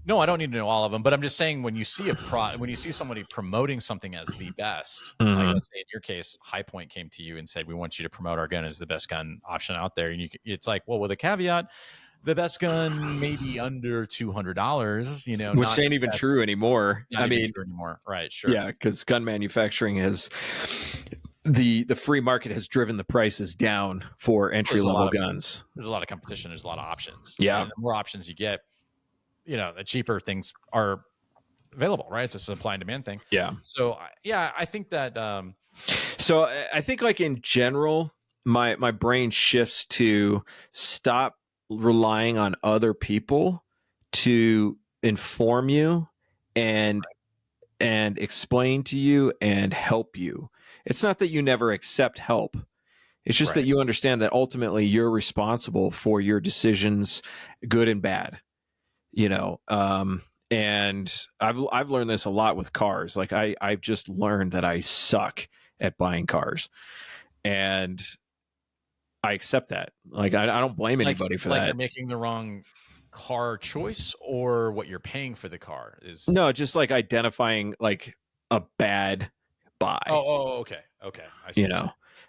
No, I don't need to know all of them, but I'm just saying, when you see when you see somebody promoting something as the best, like, let's say in your case, High Point came to you and said, "We want you to promote our gun as the best gun option out there," and it's like, well, with a caveat, the best gun maybe under $200, which ain't even true anymore. I mean, true anymore, right? Sure, yeah, because gun manufacturing has the free market has driven the prices down for entry level guns. There's a lot of competition. There's a lot of options. Yeah, and the more options you get, the cheaper things are available, right? It's a supply and demand thing. Yeah. So yeah, I think that. So I think, like, in general, my brain shifts to stop relying on other people to inform you and explain to you and help you. It's not that you never accept help. It's just that you understand that ultimately you're responsible for your decisions, good and bad. And I've learned this a lot with cars. Like, I've just learned that I suck at buying cars, and I accept that. Like, I don't blame anybody for that. You're making the wrong car choice, or what you're paying for the car is. No, just like identifying like a bad buy. Okay. I see.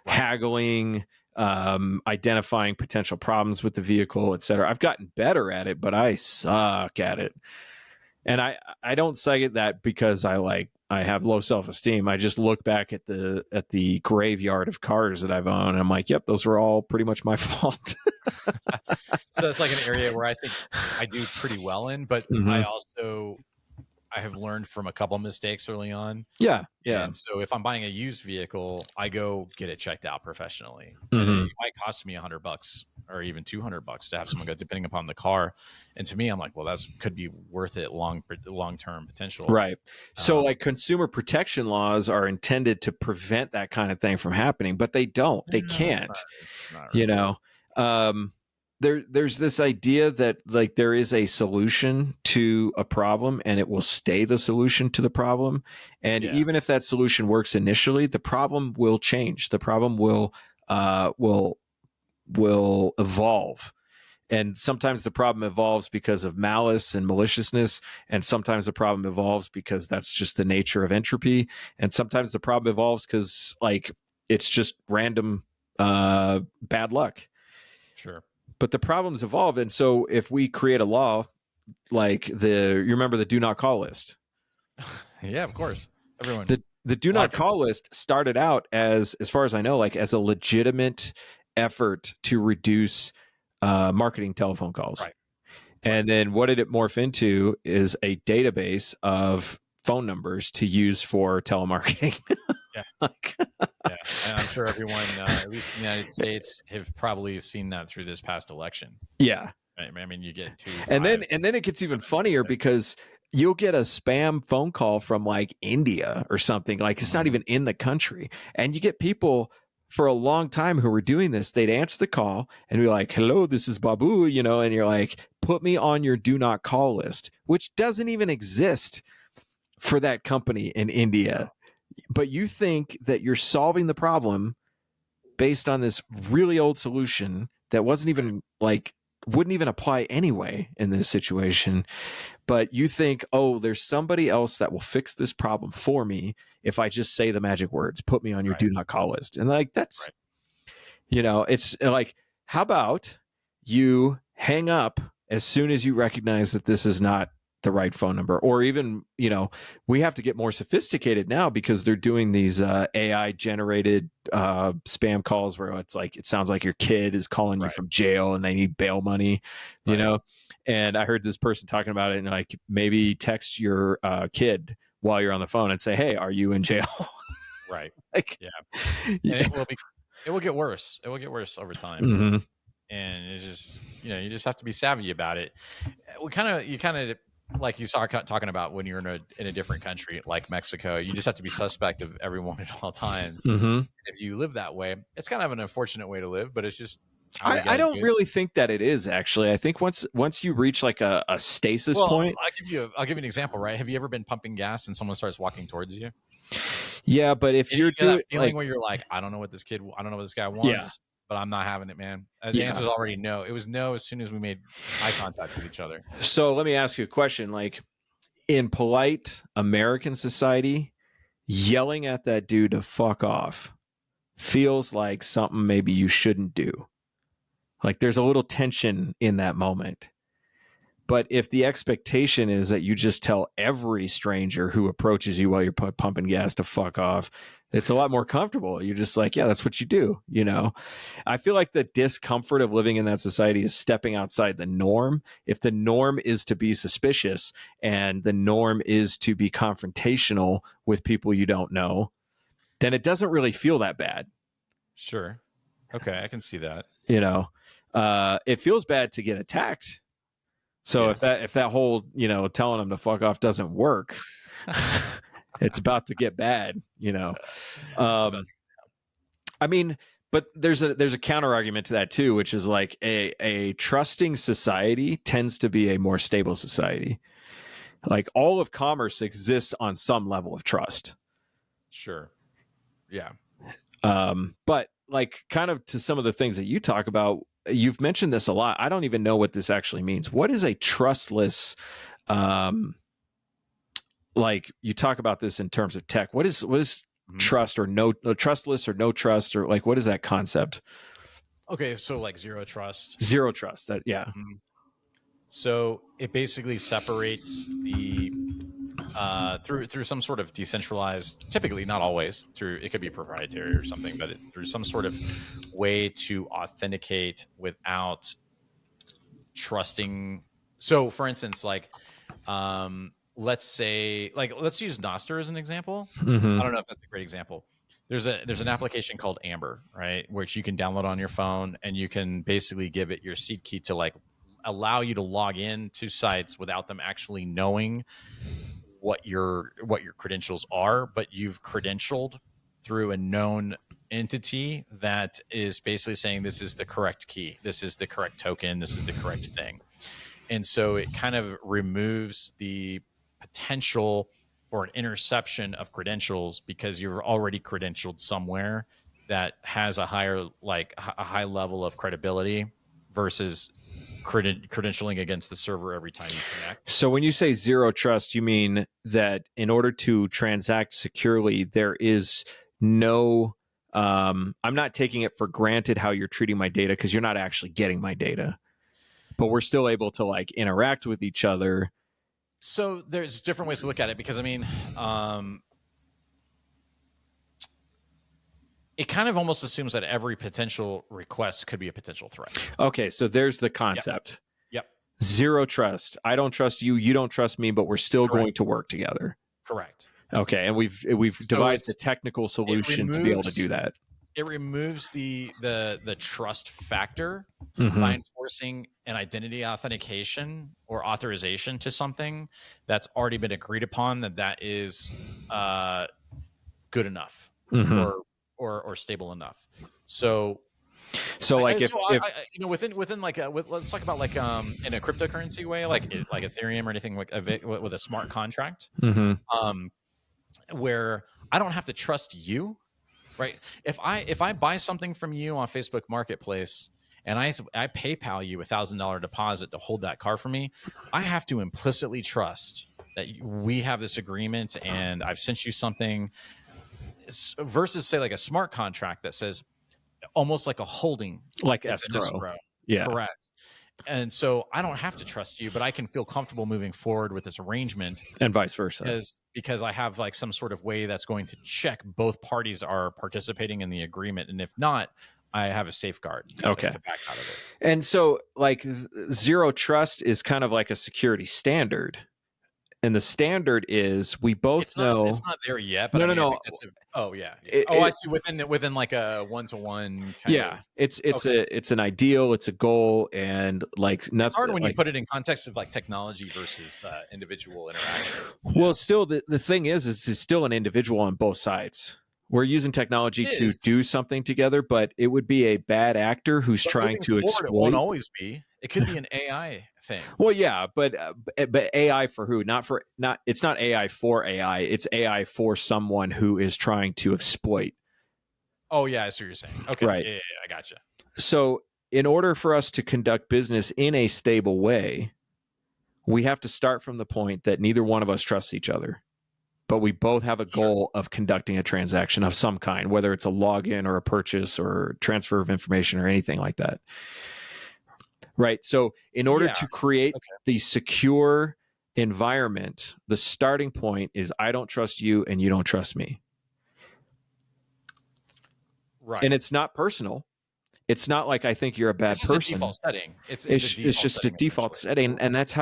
Haggling, identifying potential problems with the vehicle, etc. I've gotten better at it, but I suck at it. And I don't say that because I have low self-esteem. I just look back at the graveyard of cars that I've owned, and I'm like, yep, those were all pretty much my fault. So it's like an area where I think I do pretty well in, but I have learned from a couple mistakes early on. Yeah. And so if I'm buying a used vehicle, I go get it checked out professionally. Mm-hmm. It might cost me $100 or even $200 to have someone go, depending upon the car. And to me, I'm like, well, that's could be worth it long-term potential. Right. So like, consumer protection laws are intended to prevent that kind of thing from happening, but they don't. They can't. It's not really. There's this idea that, like, there is a solution to a problem and it will stay the solution to the problem. And even if that solution works initially, the problem will change. The problem will evolve. And sometimes the problem evolves because of malice and maliciousness. And sometimes the problem evolves because that's just the nature of entropy. And sometimes the problem evolves because, like, it's just random bad luck. Sure. But the problems evolve. And so if we create a law like you remember the do not call list? Yeah, of course. Everyone. The do not call list started out as far as I know, like, as a legitimate effort to reduce marketing telephone calls. Right. And then what did it morph into is a database of phone numbers to use for telemarketing. Yeah. Yeah. And I'm sure everyone, at least in the United States, have probably seen that through this past election. Yeah. I mean, you get 2, 5, and then it gets even funnier because you'll get a spam phone call from, like, India or something. Like, it's not even in the country. And you get people for a long time who were doing this. They'd answer the call and be like, hello, this is Babu, and you're like, put me on your do not call list, which doesn't even exist for that company in India. But you think that you're solving the problem based on this really old solution that wasn't even, like, wouldn't even apply anyway in this situation. But you think, oh, there's somebody else that will fix this problem for me if I just say the magic words, put me on your do not call list. And, like, that's, it's like, how about you hang up as soon as you recognize that this is not the right phone number. Or even, we have to get more sophisticated now because they're doing these AI generated spam calls where it's like, it sounds like your kid is calling you Right. from jail and they need bail money, Right. And I heard this person talking about it, and like, maybe text your kid while you're on the phone and say, hey, are you in jail? Right. Like, Yeah. And it will get worse. It will get worse over time. Mhm. And it's just, you just have to be savvy about it. You kind of, like you saw talking about when you're in a different country like Mexico, you just have to be suspect of everyone at all times. Mhm. If you live that way, it's kind of an unfortunate way to live, but it's just how we I got to don't do it. really think that it is, actually. I think once you reach like a stasis point. I'll give you an example, right? Have you ever been pumping gas and someone starts walking towards you? Yeah, but if You you're get that doing feeling like, where you're like, I don't know what this guy wants, Yeah. but I'm not having it, man. The Yeah. answer is already no. It was no as soon as we made eye contact with each other. So let me ask you a question. Like, in polite American society, yelling at that dude to fuck off feels like something maybe you shouldn't do. Like, there's a little tension in that moment. But if the expectation is that you just tell every stranger who approaches you while you're pumping gas to fuck off, it's a lot more comfortable. You're just like, yeah, that's what you do. I feel like the discomfort of living in that society is stepping outside the norm. If the norm is to be suspicious and the norm is to be confrontational with people you don't know, then it doesn't really feel that bad. Sure. Okay, I can see that. It feels bad to get attacked. So Yeah. if that whole, telling them to fuck off doesn't work, it's about to get bad, I mean, but there's a counter argument to that too, which is like a trusting society tends to be a more stable society. Like, all of commerce exists on some level of trust. Sure. Yeah. But like, kind of to some of the things that you talk about, you've mentioned this a lot. I don't even know what this actually means. What is a trustless, like, you talk about this in terms of tech. What is trust or no trustless or no trust, or like, what is that concept? Okay, so like zero trust. Zero trust. That, yeah. Mm-hmm. So it basically separates the through some sort of decentralized, typically not always through, it could be proprietary or something, but through some sort of way to authenticate without trusting. So for instance, like let's say, like, let's use Nostr as an example. Mm-hmm. I don't know if that's a great example. There's an application called Amber, right, which you can download on your phone, and you can basically give it your seed key to like allow you to log in to sites without them actually knowing what your credentials are, but you've credentialed through a known entity that is basically saying this is the correct key, this is the correct token, this is the correct thing. And so it kind of removes the potential for an interception of credentials because you're already credentialed somewhere that has a higher, like a high level of credibility versus credentialing against the server every time you connect. So when you say zero trust, you mean that in order to transact securely, there is no, I'm not taking it for granted how you're treating my data, because you're not actually getting my data, but we're still able to like interact with each other. So there's different ways to look at it, because I mean, it kind of almost assumes that every potential request could be a potential threat. Okay, so there's the concept. Yep. Zero trust. I don't trust you. You don't trust me, but we're still Correct. going to work together. Correct. Okay, and we've devised a technical solution to be able to do that. It removes the trust factor Mm-hmm. by enforcing an identity authentication or authorization to something that's already been agreed upon that is good enough, Mm-hmm. or stable enough. So like, if within like let's talk about like in a cryptocurrency way, like Ethereum or anything like with a smart contract, mm-hmm. Where I don't have to trust you, right? If I buy something from you on Facebook Marketplace and I PayPal you $1,000 deposit to hold that car for me, I have to implicitly trust that we have this agreement and I've sent you something. Versus say like a smart contract that says almost like a holding, like escrow. Yeah, correct. And so I don't have to trust you, but I can feel comfortable moving forward with this arrangement And vice versa. because I have like some sort of way that's going to check both parties are participating in the agreement. And if not, I have a safeguard to back out of it. And so like zero trust is kind of like a security standard. And the standard is we both know it's not there yet, but no. I think that's I see within like a one-to-one kind of. It's an ideal, it's a goal, and like nothing. It's hard when you put it in context of like technology versus individual interaction. Well, still the thing is it's still an individual on both sides. We're using technology to do something together, but it would be a bad actor who's trying to exploit. It won't always be. It could be an AI thing. Well, yeah, but AI for who? It's not AI for AI. It's AI for someone who is trying to exploit. Oh yeah, I see what you're saying. Okay, right. Yeah, I gotcha. So, in order for us to conduct business in a stable way, we have to start from the point that neither one of us trusts each other, but we both have a goal of conducting a transaction of some kind, whether it's a login or a purchase or transfer of information or anything like that. Right. So in order to create the secure environment, the starting point is I don't trust you and you don't trust me. Right. And it's not personal. It's not like I think you're a bad person. It's a default setting. It's just a default setting. And that's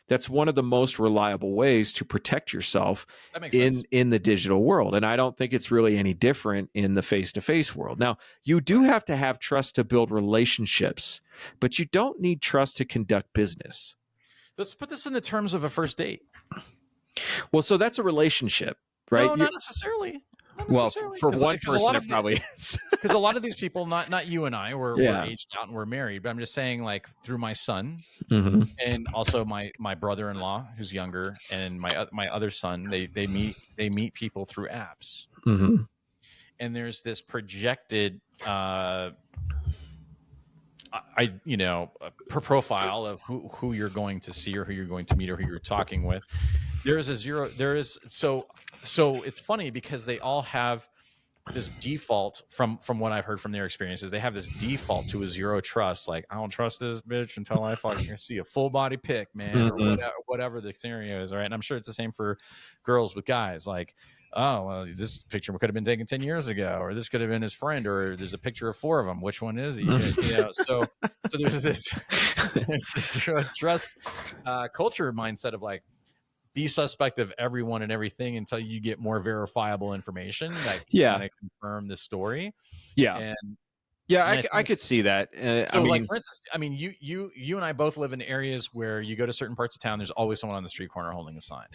that's one of the most reliable ways to protect yourself in the digital world. And I don't think it's really any different in the face-to-face world. Now, you do have to have trust to build relationships, but you don't need trust to conduct business. Let's put this in the terms of a first date. Well, so that's a relationship, right? No, not necessarily. Well, for one person, it probably is. Because a lot of these people, not you and I, we're aged out and we're married. But I'm just saying, like through my son, and also my brother-in-law who's younger, and my other son, they meet people through apps, and there's this projected, per profile of who you're going to see or who you're going to meet or who you're talking with. So it's funny because they all have this default from what I've heard from their experiences. They have this default to a zero trust. Like, I don't trust this bitch until I fucking see a full body pic, man, or whatever the scenario is. Right. And I'm sure it's the same for girls with guys. Like, oh, well, this picture could have been taken 10 years ago, or this could have been his friend, or there's a picture of 4 of them. Which one is he? So there's this zero trust culture mindset of like, be suspect of everyone and everything until you get more verifiable information that can confirm the story. Yeah. I could see that. So like, for instance, I mean, you and I both live in areas where you go to certain parts of town, there's always someone on the street corner holding a sign.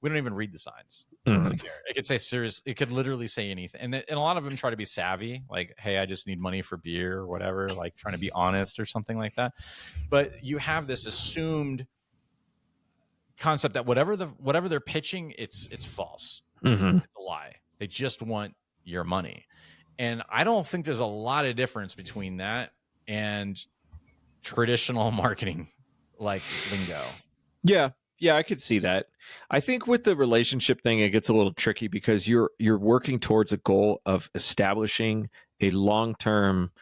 We don't even read the signs. I don't really care. It could say serious. It could literally say anything. And a lot of them try to be savvy. Like, hey, I just need money for beer or whatever, like trying to be honest or something like that. But you have this assumed concept that whatever they're pitching, it's false. It's a lie. They just want your money. And I don't think there's a lot of difference between that and traditional marketing like lingo. Yeah, I could see that. I think with the relationship thing, it gets a little tricky because you're working towards a goal of establishing a long-term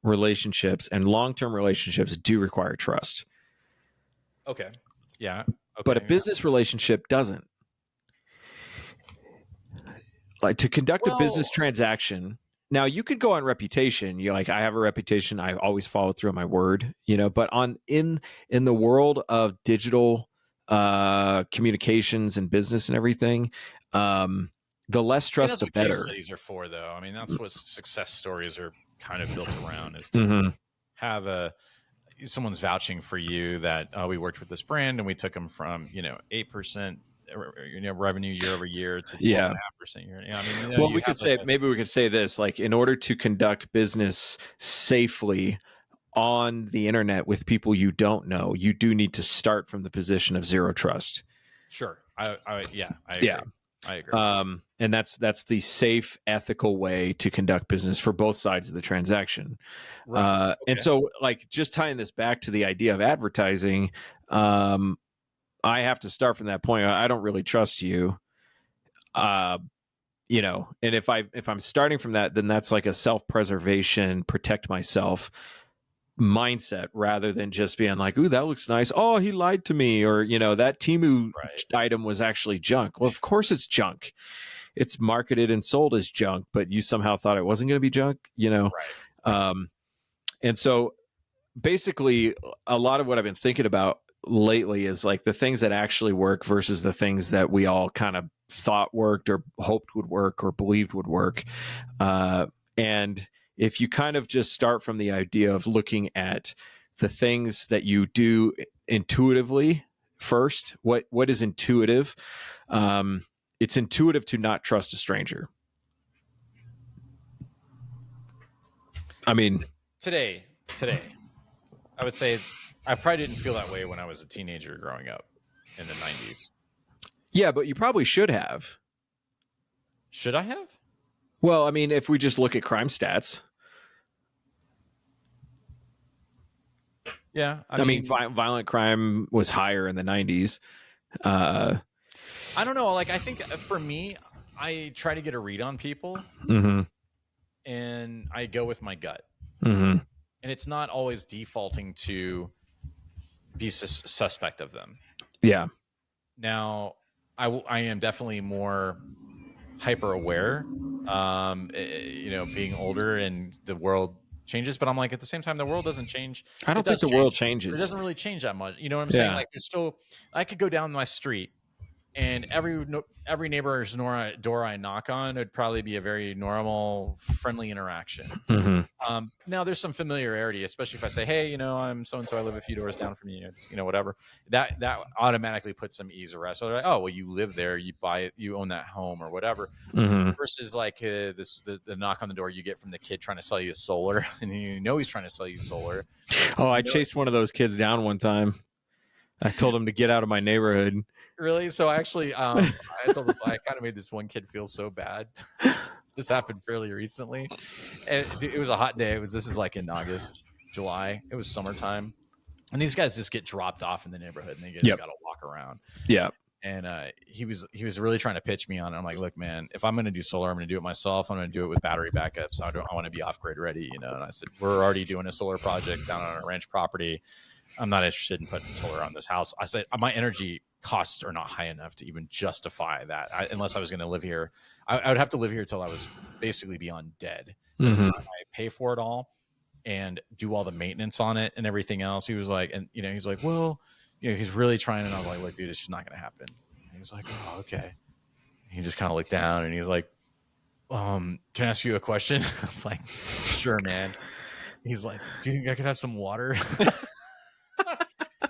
relationships, and long-term relationships do require trust. Okay. Yeah. Okay, but a business relationship doesn't. Like, to conduct a business transaction, now you could go on reputation. You're like, I have a reputation. I always follow through on my word, but in the world of digital communications and business and everything, the less trust, the better. That's what case studies are for, though. I mean, that's what success stories are kind of built around, is to have someone's vouching for you that we worked with this brand and we took them from 8% revenue year over year to 12.5% year. Well, we could say, maybe we could say this, like, in order to conduct business safely on the internet with people you don't know, you do need to start from the position of zero trust. Sure. I agree. I agree. And that's the safe, ethical way to conduct business for both sides of the transaction. Right. And so, like, just tying this back to the idea of advertising, I have to start from that point. I don't really trust you. And if I'm starting from that, then that's like a self-preservation, protect myself. mindset rather than just being like, ooh, that looks nice. Oh, he lied to me. Or, that Temu item was actually junk. Well, of course it's junk. It's marketed and sold as junk, but you somehow thought it wasn't going to be junk, and so basically a lot of what I've been thinking about lately is like the things that actually work versus the things that we all kind of thought worked or hoped would work or believed would work. And if you kind of just start from the idea of looking at the things that you do intuitively first, what is intuitive? It's intuitive to not trust a stranger. I mean, today, I would say I probably didn't feel that way when I was a teenager growing up in the 90s. Yeah, but you probably should have. Should I have? Well, I mean, if we just look at crime stats. Yeah. I mean violent crime was higher in the 90s. I don't know. Like, I think for me, I try to get a read on people, and I go with my gut. And it's not always defaulting to be suspect of them. Yeah. Now, I am definitely more hyper aware, being older and the world changes, but I'm like, at the same time, the world doesn't change. I don't think the world changes. It doesn't really change that much. You know what I'm saying? Like, there's still, I could go down my street and every neighbor's door I knock on would probably be a very normal, friendly interaction. Now there's some familiarity, especially if I say, hey, I'm so-and-so, I live a few doors down from you, whatever. That automatically puts some ease of rest. So they're like, oh, well, you live there, you buy it, you own that home or whatever. Versus like the knock on the door you get from the kid trying to sell you solar, and he's trying to sell you solar. Oh, I chased one of those kids down one time. I told him to get out of my neighborhood. Really? So actually, I kind of made this one kid feel so bad. This happened fairly recently, and it was a hot day. This is like in August, July. It was summertime, and these guys just get dropped off in the neighborhood, and they just got to walk around. Yeah. And he was really trying to pitch me on it. I'm like, look, man, if I'm going to do solar, I'm going to do it myself. I'm going to do it with battery backups. I want to be off grid ready, And I said, we're already doing a solar project down on our ranch property. I'm not interested in putting solar on this house. I said, my energy costs are not high enough to even justify that. Unless I was going to live here, I would have to live here till I was basically beyond dead. I pay for it all and do all the maintenance on it and everything else. He was like, and he's like, well, he's really trying. And I was like, look, dude, it's just not going to happen. And he's like, oh, okay. He just kind of looked down and he's like, can I ask you a question? I was like, sure, man. He's like, do you think I could have some water?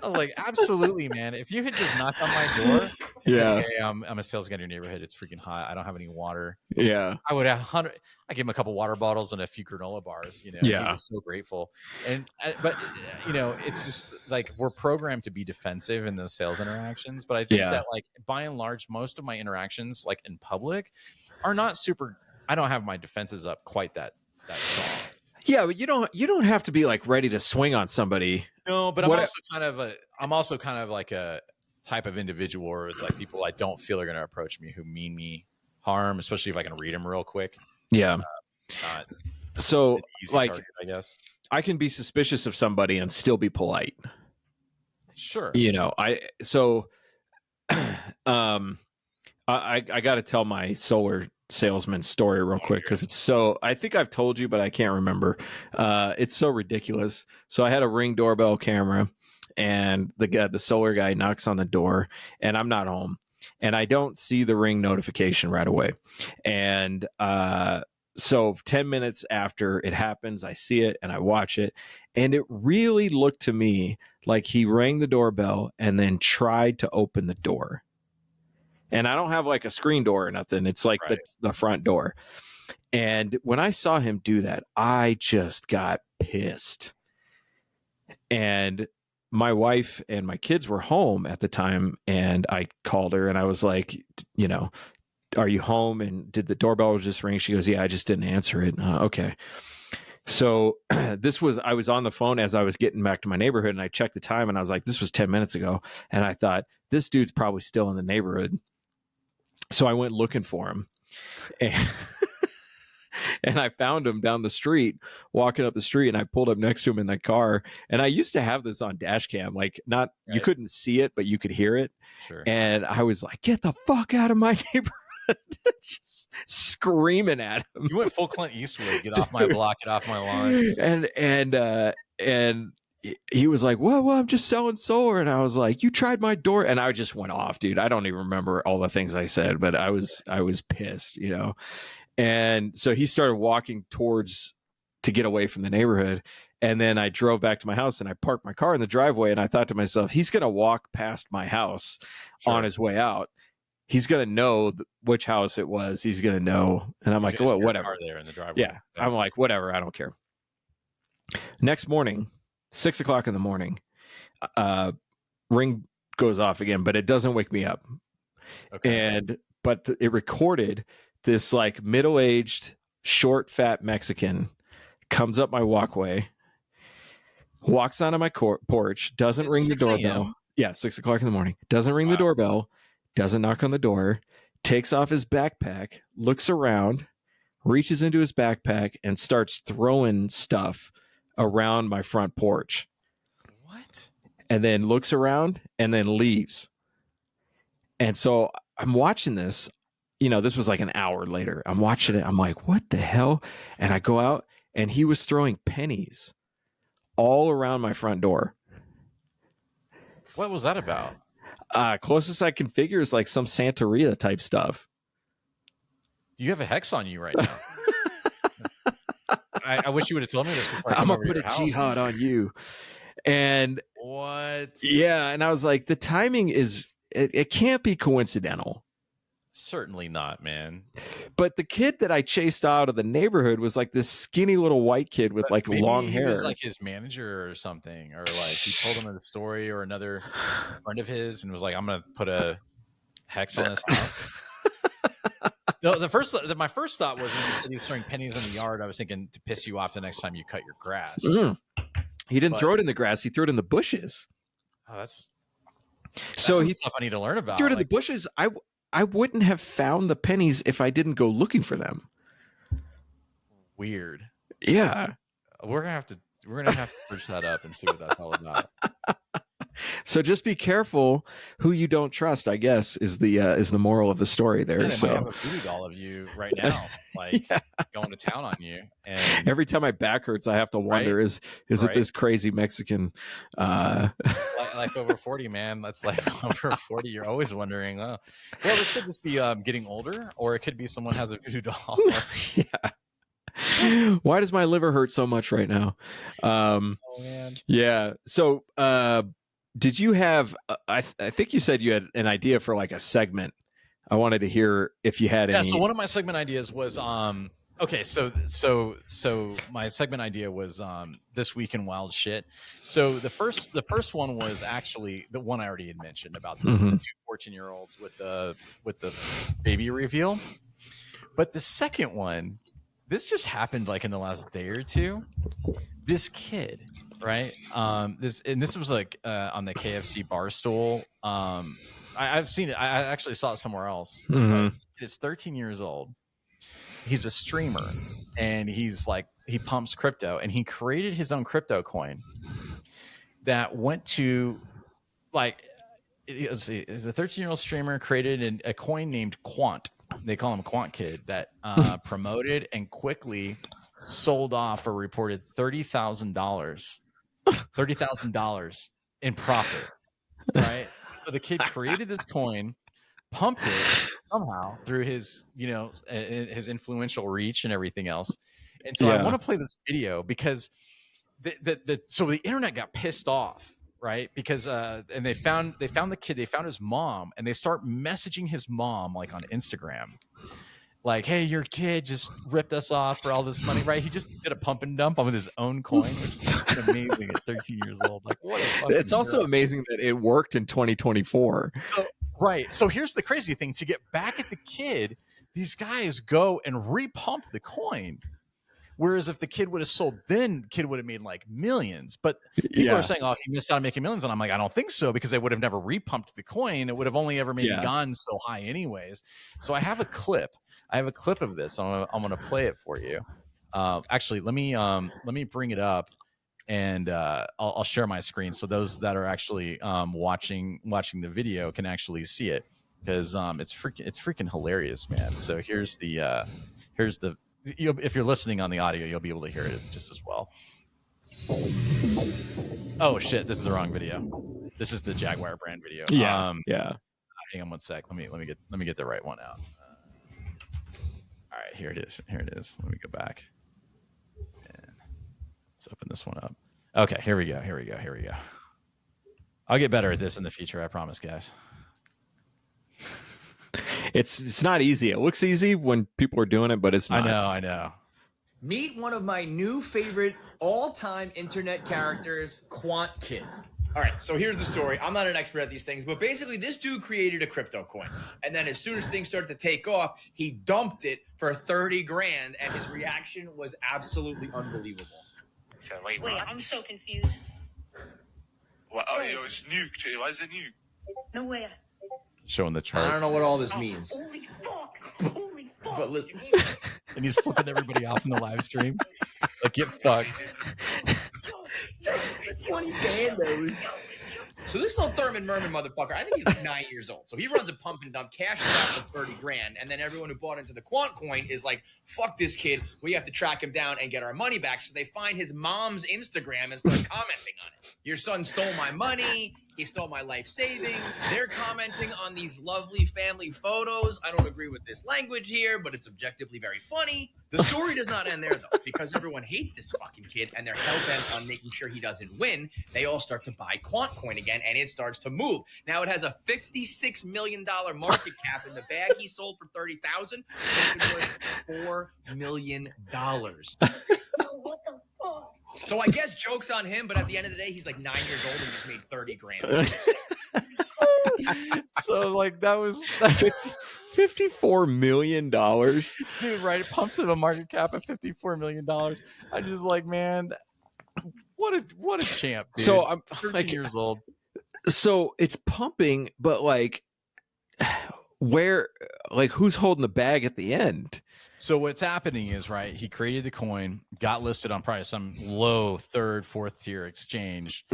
I was like, absolutely, man. If you had just knocked on my door and said, hey, I'm a sales guy in your neighborhood. It's freaking hot. I don't have any water. Yeah. I would have I gave him a couple water bottles and a few granola bars, He was so grateful. But it's just like, we're programmed to be defensive in those sales interactions. But I think that, like, by and large, most of my interactions, like in public, are not super, I don't have my defenses up quite that strong. Yeah, but you don't have to be like ready to swing on somebody. No, but I'm also kind of like a type of individual where it's like people I don't feel are going to approach me who mean me harm, especially if I can read them real quick. Yeah. So like, target, I guess I can be suspicious of somebody and still be polite. Sure. I got to tell my solar salesman story real quick because I think I've told you, but I can't remember. It's so ridiculous. So I had a Ring doorbell camera, and the solar guy knocks on the door, and I'm not home, and I don't see the Ring notification right away. And so 10 minutes after it happens, I see it and I watch it, and it really looked to me like he rang the doorbell and then tried to open the door. And I don't have like a screen door or nothing. It's like the front door. And when I saw him do that, I just got pissed. And my wife and my kids were home at the time. And I called her and I was like, are you home? And did the doorbell just ring? She goes, yeah, I just didn't answer it. Okay. So I was on the phone as I was getting back to my neighborhood, and I checked the time and I was like, this was 10 minutes ago. And I thought, this dude's probably still in the neighborhood. So I went looking for him, and And I found him down the street, walking up the street, and I pulled up next to him in the car. And I used to have this on dash cam, like not you Right. couldn't see it, but you could hear it. Sure. And I was like, "Get the fuck out of my neighborhood!" Just screaming at him. You went full Clint Eastwood. Get off my block. Get off my lawn. And he was like, well, I'm just selling solar. And I was like, you tried my door. And I just went off, dude. I don't even remember all the things I said, but I was pissed, you know? And so he started walking towards to get away from the neighborhood. And then I drove back to my house and I parked my car in the driveway. And I thought to myself, he's going to walk past my house on his way out. He's going to know which house it was. He's going to know. And I'm like, well, whatever. Car there in the driveway. Yeah. I'm like, whatever. I don't care. Next morning, 6 o'clock in the morning, ring goes off again, but it doesn't wake me up. Okay. But it recorded this like middle-aged, short, fat Mexican comes up my walkway, walks onto my porch, doesn't ring the doorbell. Yeah, 6 o'clock in the morning. Doesn't ring the doorbell, doesn't knock on the door, takes off his backpack, looks around, reaches into his backpack, and starts throwing stuff around my front porch. What? And then looks around and then leaves. And so I'm watching this, you know, this was like an hour later. I'm watching it. I'm like, what the hell? And I go out and he was throwing pennies all around my front door. What was that about? Closest I can figure is like some Santeria type stuff. You have a hex on you right now. I wish you would have told me this before. I'm gonna put a jihad on you. And what? Yeah, and I was like, the timing is it can't be coincidental. Certainly not, man. But the kid that I chased out of the neighborhood was like this skinny little white kid with like long hair. He was like his manager or something, or like he told him a story or another friend of his, and was like, "I'm gonna put a hex on this house." No, my first thought was when you said he was throwing pennies in the yard, I was thinking to piss you off the next time you cut your grass. He didn't throw it in the grass; he threw it in the bushes. Oh, that's so some stuff I need to learn about. Threw it in the bushes. I wouldn't have found the pennies if I didn't go looking for them. Weird. Yeah, we're gonna have to search that up and see what that's all about. So just be careful who you don't trust, I guess, is the moral of the story there. Yeah, so I have a voodoo doll of you right now, like going to town on you. And every time my back hurts, I have to wonder, is it this crazy Mexican? Life over 40, man. That's life over 40. You're always wondering, well, this could just be getting older, or it could be someone has a voodoo doll. Yeah. Why does my liver hurt so much right now? Oh man. Yeah. So did you have I think you said you had an idea for like a segment. I wanted to hear if you had any. Yeah, so one of my segment ideas was okay, so my segment idea was This Week in Wild Shit. So the first one was actually the one I already had mentioned about the 2 14-year-olds with the baby reveal. But the second one, this just happened like in the last day or two. This kid, right? This was like on the KFC Barstool. I've seen it. I actually saw it somewhere else. He's 13 years old. He's a streamer, and he's like, he pumps crypto, and he created his own crypto coin that went to like, is a 13-year-old streamer created a coin named Quant. They call him Quant Kid, that promoted and quickly sold off a reported $30,000 in profit, right? So the kid created this coin, pumped it somehow through his, his influential reach and everything else. And so I want to play this video because so the internet got pissed off, right? Because and they found the kid, they found his mom, and they start messaging his mom like on Instagram. Like, hey, your kid just ripped us off for all this money, right? He just did a pump and dump on with his own coin, which is amazing at 13 years old. Like, what a fucking It's also amazing that it worked in 2024. So here's the crazy thing. To get back at the kid, these guys go and repump the coin, Whereas if the kid would have sold, then kid would have made like millions. But people are saying, "Oh, he missed out on making millions," and I'm like, I don't think so, because they would have never repumped the coin. It would have only ever maybe gone so high, anyways. So I have a clip. Of this. I'm gonna play it for you. Actually, let me bring it up, and I'll share my screen so those that are actually watching the video can actually see it, because it's freaking hilarious, man. So here's the if you're listening on the audio, you'll be able to hear it just as well. Oh shit, this is the wrong video. This is the Jaguar brand video. Yeah. Hang on one sec. Let me get the right one out. All right, here it is. Let me go back. And let's open this one up. Okay, here we go. I'll get better at this in the future, I promise, guys. It's not easy. It looks easy when people are doing it, but it's not. I know. Meet one of my new favorite all-time internet characters, Quant Kid. All right, so here's the story. I'm not an expert at these things, but basically this dude created a crypto coin. And then as soon as things started to take off, he dumped it for 30 grand, and his reaction was absolutely unbelievable. So wait, I'm so confused. what? Oh, it was nuked. Why is it nuked? No way. Showing the chart. I don't know what all this means. Holy fuck! Holy fuck! But listen, And he's flipping everybody off in the live stream. Like, get fucked. 20 bandos. So this little Thurman Merman motherfucker, I think he's like 9 years old. So he runs a pump and dump, cashes out for 30 grand. And then everyone who bought into the Quant coin is like, fuck this kid. We have to track him down and get our money back. So they find his mom's Instagram and start commenting on it. Your son stole my money. He stole my life savings. They're commenting on these lovely family photos. I don't agree with this language here, but it's objectively very funny. The story does not end there, though, because everyone hates this fucking kid and they're hell-bent on making sure he doesn't win. They all start to buy Quant coin again, and it starts to move. Now it has a $56 million market cap, and the bag he sold for $30,000 is worth $4 million. What the fuck? So I guess joke's on him, but at the end of the day, he's like 9 years old and just made 30 grand. So like that was $54 million. dude, right? It pumped to the market cap of $54 million. I just like, man, what a champ, dude. So I'm 13 like, years old. so it's pumping, but like, where, like, who's holding the bag at the end? So what's happening is, right, he created the coin, got listed on probably some low third, fourth tier exchange,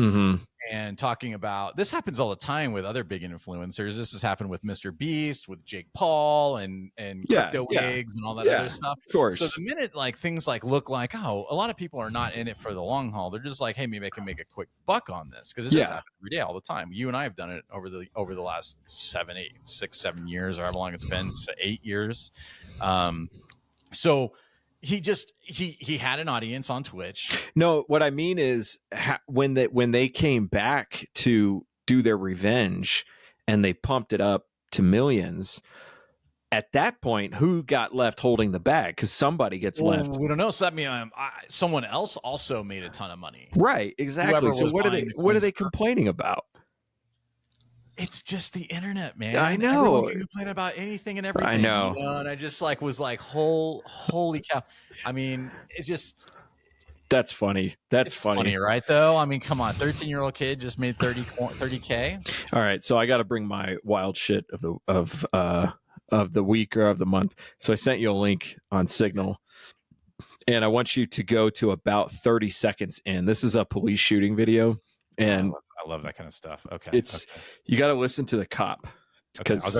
and talking about, this happens all the time with other big influencers. This has happened with Mr. Beast, with Jake Paul, and Crypto Wigs and all that other stuff. Of course. So the minute like things like look like, oh, a lot of people are not in it for the long haul. They're just like, hey, maybe I can make a quick buck on this, because it does happen every day, all the time. You and I have done it over the last 7 years, or however long it's been, 8 years. So he had an audience on Twitch. No, what I mean is when they came back to do their revenge and they pumped it up to millions, at that point, who got left holding the bag? Because somebody gets left. We don't know. So that means someone else also made a ton of money. Right, exactly. Whoever So was what are they for. complaining about? It's just the internet, man. I know. Everyone can complain about anything and everything. I know. You know? And I just like was like, holy cow. I mean, it just. That's funny. That's it's funny, right? Though, I mean, come on, 13-year-old kid just made 30K. All right, so I got to bring my wild shit of the week or of the month. So I sent you a link on Signal, and I want you to go to about 30 seconds in. This is a police shooting video, and I love that kind of stuff. Okay, you got to listen to the cop, because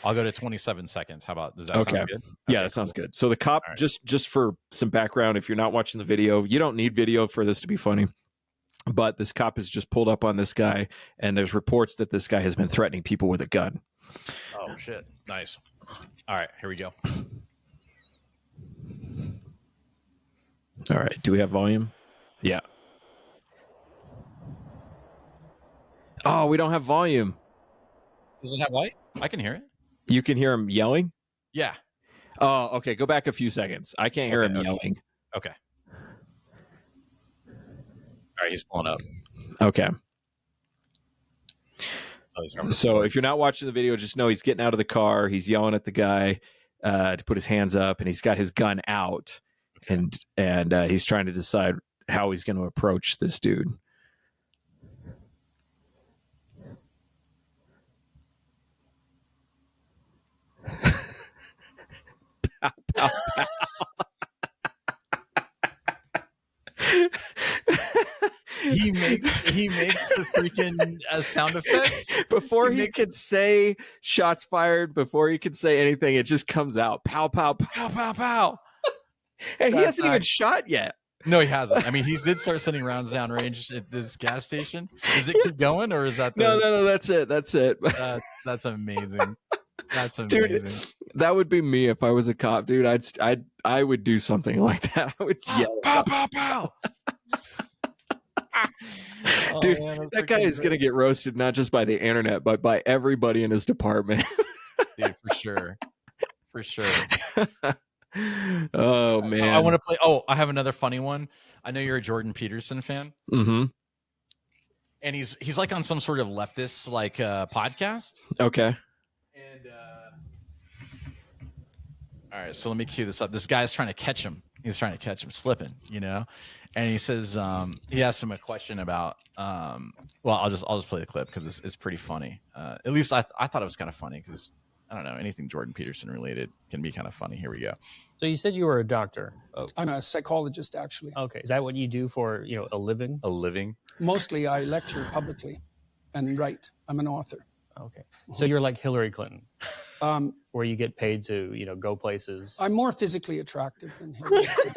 I'll go to 27 seconds. How about, does that sound good? Yeah, that sounds good. So the cop, right. just for some background, if you're not watching the video, you don't need video for this to be funny, but this cop has just pulled up on this guy, and there's reports that this guy has been threatening people with a gun. Oh shit. Nice. All right, here we go. All right, do we have volume? Yeah. Oh, we don't have volume. Does it have light? I can hear it. You can hear him yelling? Yeah. Oh, okay. Go back a few seconds. I can't hear him yelling. Okay. All right, he's pulling up. Okay. So if you're not watching the video, just know he's getting out of the car. He's yelling at the guy to put his hands up, and he's got his gun out. and he's trying to decide how he's going to approach this dude. He makes the freaking sound effects Before He he makes- can say shots fired, before he can say anything, it just comes out. Pow, pow, pow. pow pow pow. And he That's hasn't even shot yet. No, he hasn't. I mean, he did start sending rounds downrange at this gas station. Does it keep going, or is that the, No, that's it. That's it. That's amazing. That's Dude, amazing. That would be me if I was a cop, dude. I would do something like that. I would yell. Pow pow pow. Oh, Dude, man, that's That guy freaking is going to get roasted not just by the internet, but by everybody in his department. great, dude, for sure, for sure. Oh man, I want to play. Oh, I have another funny one. I know you're a Jordan Peterson fan, Mm-hmm. and he's like on some sort of leftist like podcast. Okay. And all right, so let me cue this up. This guy's trying to catch him. He's trying to catch him slipping, And he says he asked him a question about. Well, I'll just play the clip because it's pretty funny. At least I thought it was kind of funny because I don't know, anything Jordan Peterson related can be kind of funny. Here we go. So you said you were a doctor. Oh, I'm a psychologist, actually. okay. Is that what you do for a living? A living. Mostly I lecture publicly and write. I'm an author. Okay. So you're like Hillary Clinton, Um, where you get paid to go places. I'm more physically attractive than Hillary Clinton.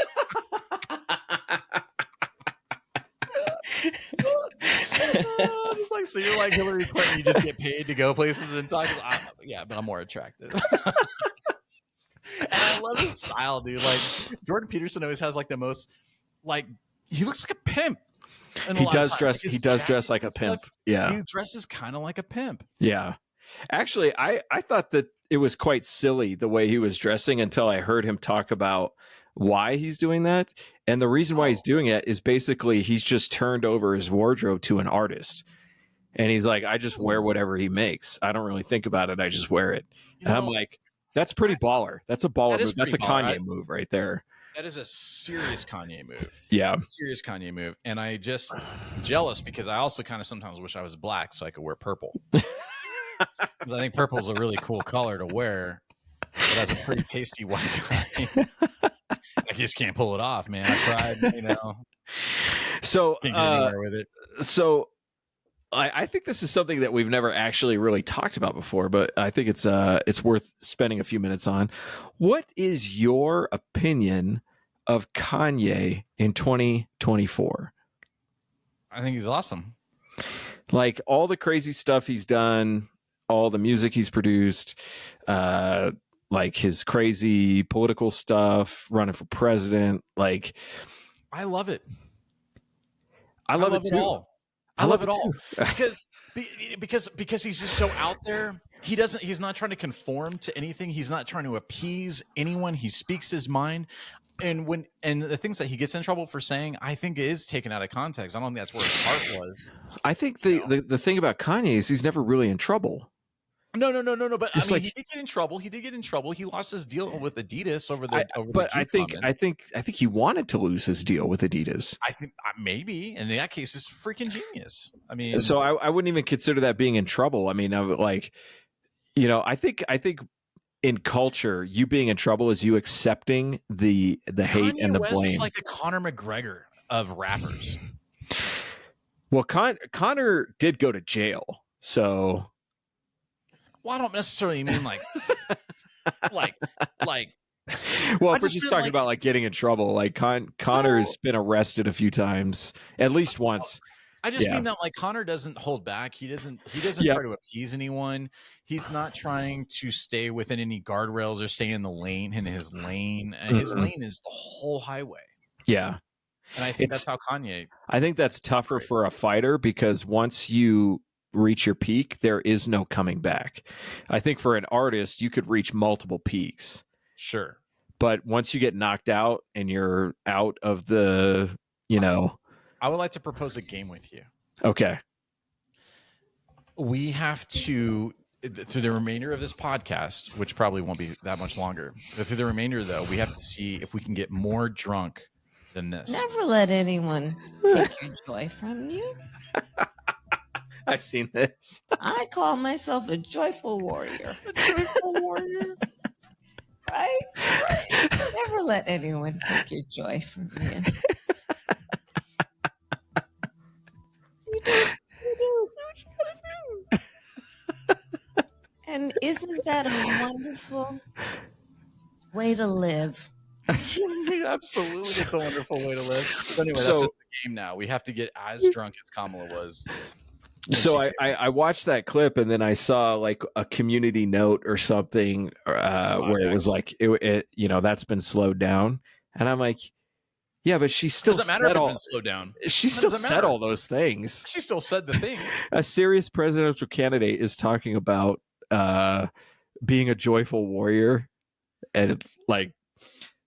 It's like, so you're like Hillary Clinton. You just get paid to go places and talk. Yeah, but I'm more attractive. And I love his style, dude. Like Jordan Peterson always has like the most, like he looks like a pimp. And a He lot of does times, dress. like, his He does jackets dress like a and pimp. stuff, Yeah. He dresses kind of like a pimp. Yeah. Actually, I thought that it was quite silly the way he was dressing until I heard him talk about why he's doing that. And the reason why he's doing it is basically he's just turned over his wardrobe to an artist. And he's like, I just wear whatever he makes. I don't really think about it. I just wear it. You And I'm know, like, that's pretty baller. That's a baller That is move. That's a pretty baller. Kanye move right there. that is a serious Kanye move. Yeah. Serious Kanye move. And I just jealous because I also kind of sometimes wish I was black so I could wear purple. Because I think purple is a really cool color to wear. But that's a pretty pasty white guy. I just can't pull it off, man. I tried, So, can't get anywhere with it. so I think this is something that we've never actually really talked about before, but I think it's worth spending a few minutes on. What is your opinion of Kanye in 2024? I think he's awesome. Like all the crazy stuff he's done, all the music he's produced, like his crazy political stuff, running for president. Like, I love it. I love it too. all. I love it all because he's just so out there. He's not trying to conform to anything. He's not trying to appease anyone. He speaks his mind. And the things that he gets in trouble for saying, I think is taken out of context. I don't think that's where his heart was. I think the thing about Kanye is he's never really in trouble. No. But It's I mean, like- he did get in trouble. He did get in trouble. He lost his deal with Adidas over the. But the I Jew think comments. he wanted to lose his deal with Adidas. I think maybe in that case, it's freaking genius. I mean, So I wouldn't even consider that being in trouble. I mean, I would like, I think in culture, you being in trouble is you accepting the hate Kanye and the West blame. is like the Conor McGregor of rappers. Well, Connor did go to jail, so Well, I don't necessarily mean like, like. well, I if we're just just feel talking like- about like getting in trouble, like Connor's been arrested a few times, at least once. I just Yeah. mean that like Connor doesn't hold back. He doesn't Yeah. try to appease anyone. He's not trying to stay within any guardrails or stay in his lane. And his Mhm. lane is the whole highway. Yeah, And I think It's- that's how Kanye. I think that's tougher for a fighter because once you reach your peak, there is no coming back. I think for an artist, you could reach multiple peaks, Sure. but once you get knocked out and you're out of the, I would like to propose a game with you. okay, We have to through the remainder of this podcast, which probably won't be that much longer, but through the remainder, though, we have to see if we can get more drunk than this. Never let anyone take your joy from you. I've seen this. I call myself a joyful warrior. A joyful warrior. Right? Never let anyone take your joy from you. You do what you gotta do. And isn't that a wonderful way to live? Absolutely, it's a wonderful way to live. But anyway, So- that's just the game now. We have to get as drunk as Kamala was. So I watched that clip and then I saw like a community note or something where it was like it that's been slowed down, and I'm like, yeah, but she still Doesn't matter if said it's all been slowed down. she still doesn't said matter. all those things. She still said the things. A serious presidential candidate is talking about being a joyful warrior, and like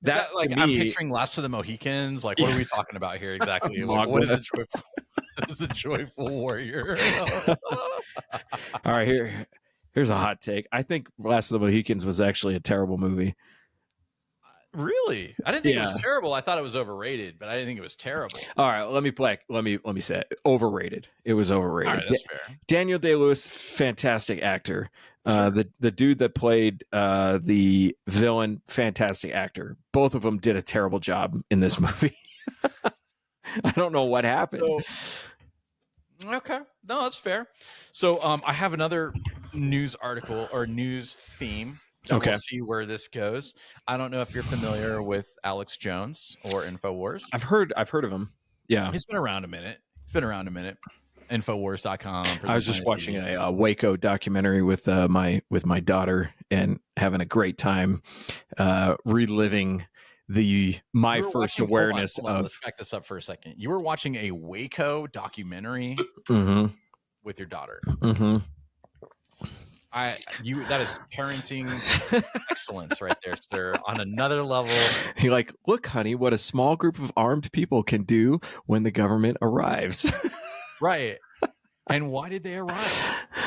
That, like, to I'm me- picturing Last of the Mohicans. Like, what are we talking about here exactly? Like, Magua. what is a joyful? What is a joyful warrior? All right, here's a hot take. I think Last of the Mohicans was actually a terrible movie. Really? I didn't think it was Yeah. terrible. I thought it was overrated, but I didn't think it was terrible. All right, let me say it. Overrated. It was overrated. All right, that's fair. Daniel Day-Lewis, fantastic actor. The dude that played the villain, fantastic actor. Both of them did a terrible job in this movie. I don't know what happened. Okay, no, that's fair. So, I have another news article or news theme. Okay. We'll see where this goes. I don't know if you're familiar with Alex Jones or Infowars. I've heard of him. Yeah. He's been around a minute. Infowars.com. I was just watching a Waco documentary with my daughter and having a great time reliving my You were first watching- hold on, awareness hold on, of. Let's back this up for a second. You were watching a Waco documentary Mhm, with your daughter. mhm. That is parenting excellence right there, sir. On another level. You're like, look, honey, what a small group of armed people can do when the government arrives. Right. And why did they arrive?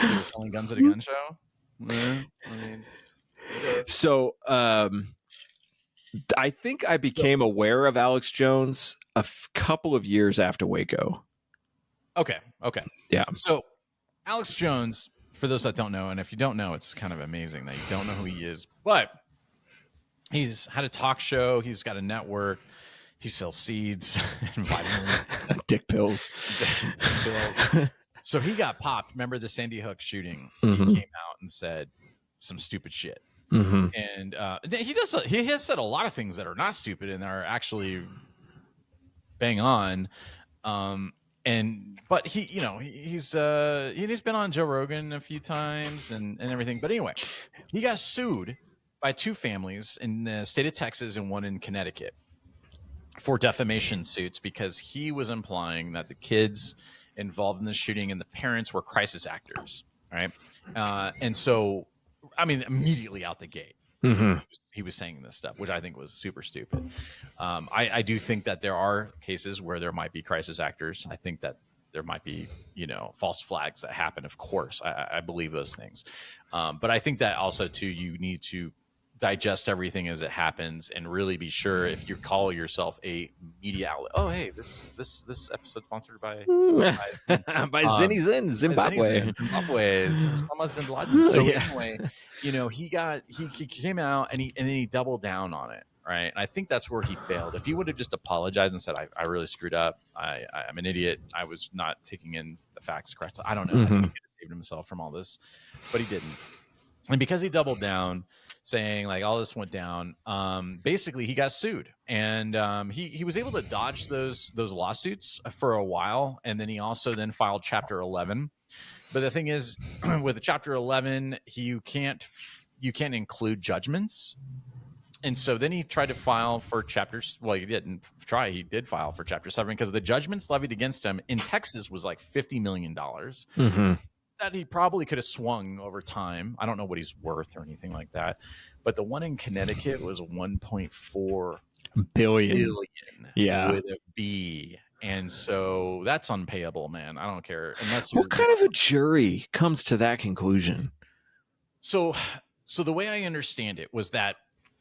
They were selling guns at a gun show? I mean, So, I think I became aware of Alex Jones a couple of years after Waco. okay. Yeah. So, Alex Jones, for those that don't know, and if you don't know, it's kind of amazing that you don't know who he is, but he's had a talk show. He's got a network. He sells seeds and vitamins. Dick pills. So he got popped. Remember the Sandy Hook shooting? Mhm. He came out and said some stupid shit. Mm-hmm. And he has said a lot of things that are not stupid and are actually bang on. But he's been on Joe Rogan a few times and everything. But anyway, he got sued by two families in the state of Texas and one in Connecticut for defamation suits because he was implying that the kids involved in the shooting and the parents were crisis actors, right? And so, I mean, immediately out the gate, Mm-hmm. he was saying this stuff, which I think was super stupid. I do think that there are cases where there might be crisis actors. I think that there might be, false flags that happen. Of course, I believe those things. But I think that also too, you need to digest everything as it happens and really be sure if you call yourself a media outlet. Oh, hey, this episode sponsored by By Zinni Zin, Zimbabwe. Zimbabwe's Osama Bin Laden. So Yeah. anyway, he came out and then he doubled down on it, right? And I think that's where he failed. If he would have just apologized and said, "I really screwed up. I'm an idiot. I was not taking in the facts correctly." I don't know. I think he could have saved himself from all this, but he didn't. And because he doubled down, saying like all this went down, basically he got sued, and he was able to dodge those lawsuits for a while, and then he also then filed Chapter 11. But the thing is, with the Chapter 11, you can't include judgments, and so then he tried to file for chapters. Well, he didn't try. He did file for Chapter 7 because the judgments levied against him in Texas was like $50 million. Mm-hmm. That he probably could have swung over time. I don't know what he's worth or anything like that. But the one in Connecticut was 1.4 Billion. Yeah. with a B. And so that's unpayable, man. I don't care. Unless you're What kind of a jury comes to that conclusion? So the way I understand it was that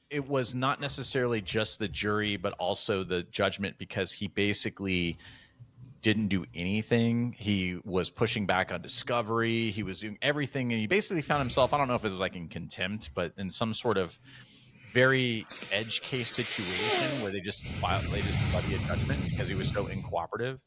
it was not necessarily just the jury, but also the judgment, because he basically didn't do anything. He was pushing back on discovery. He was doing everything, and he basically found himself, I don't know if it was like in contempt, but in some sort of very edge case situation where they just muddy a judgment because he was so uncooperative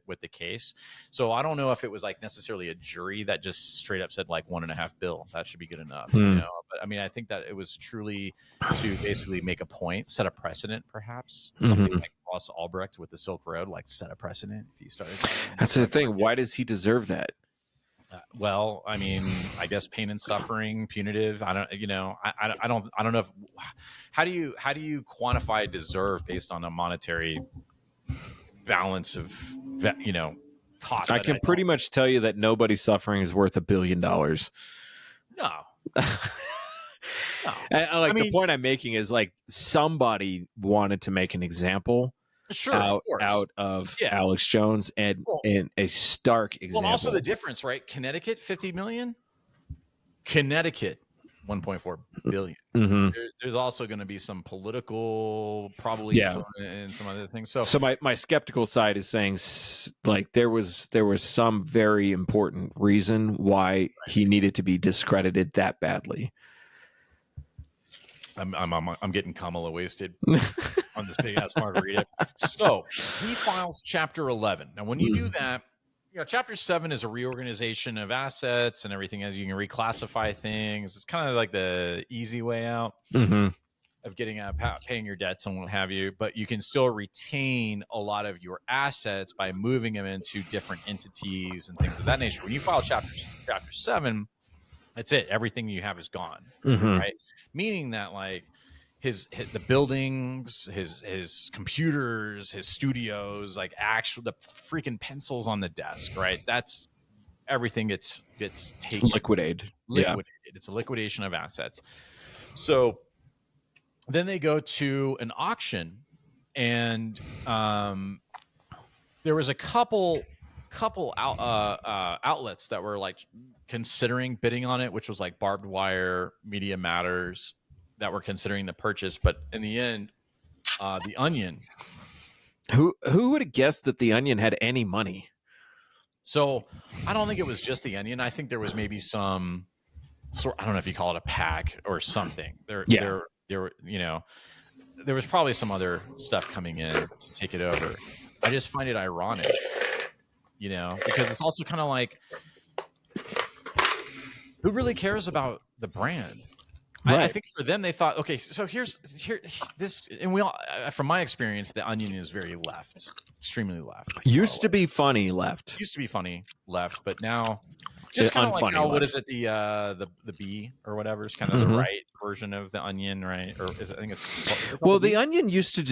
with the case. So I don't know if it was like necessarily a jury that just straight up said like 1.5 bill. That should be good enough. You know? But I mean, I think that it was truly to basically make a point, set a precedent, perhaps something like Ross Ulbricht with the Silk Road, like set a precedent. If you started, That's the thing. Why does he deserve that? Well, I mean, I guess pain and suffering, punitive. I don't, you know, I don't know if, how do you quantify deserve based on a monetary balance of, you know, costs? I can pretty much tell you that nobody's suffering is worth $1 billion. No. I mean, the point I'm making is like somebody wanted to make an example out of Alex Jones, and a stark example. Well, also the difference, right? Connecticut, 50 million. Connecticut, 1.4 billion. There's also going to be some political, probably, and some other things. So my skeptical side is saying like there was some very important reason why he needed to be discredited that badly. I'm getting Kamala wasted on this big ass margarita. So he files Chapter 11. Now, when you do that, you know, Chapter 7 is a reorganization of assets and everything, as you can reclassify things. It's kind of like the easy way out of getting out, paying your debts and what have you. But you can still retain a lot of your assets by moving them into different entities and things of that nature. When you file Chapter 7. That's it. Everything you have is gone, right? Meaning that like the buildings, his computers, his studios, like the freaking pencils on the desk, right? That's everything gets taken, liquidated. It's a liquidation of assets. So then they go to an auction, and there was a couple outlets that were like considering bidding on it, which was like Barbed Wire, Media Matters, that were considering the purchase. But in the end, the Onion. Who would have guessed that the Onion had any money? So I don't think it was just the Onion. I think there was maybe some sort, I don't know if you call it a pack or something. There were, you know, there was probably some other stuff coming in to take it over. I just find it ironic, you know, because it's also kind of like, who really cares about the brand? Right. I think for them, they thought, okay, so here this, and we all, from my experience, the Onion is very left, extremely left. Used to be funny left, but now just kind of like how, what is it, the B or whatever is kind of the right version of the Onion, right? Or is it, I think it's well, the Onion used to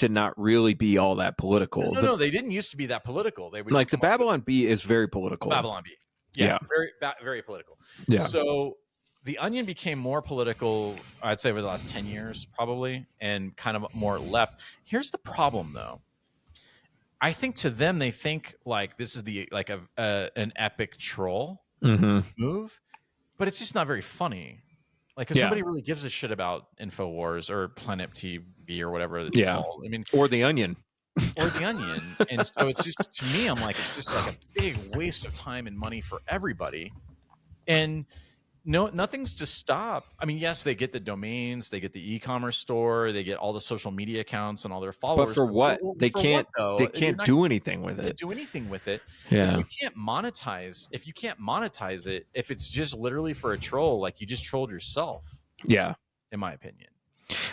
not really be all that political. No, they didn't used to be that political. They would like the Babylon Bee is very political. Babylon Bee. Yeah. Very political. Yeah. So the Onion became more political, I'd say, over the last 10 years, probably, and kind of more left. Here's the problem, though. I think to them, they think like this is an epic troll move, but it's just not very funny. Like, because nobody really gives a shit about InfoWars or Planet TV or whatever it's called. I mean, or the Onion. And so it's just, to me, I'm like, it's just like a big waste of time and money for everybody. And nothing's to stop. I mean, yes, they get the domains, they get the e-commerce store, they get all the social media accounts and all their followers. But for what? They can't do anything with it. Yeah. If you can't monetize it, if it's just literally for a troll, like you just trolled yourself. Yeah. In my opinion.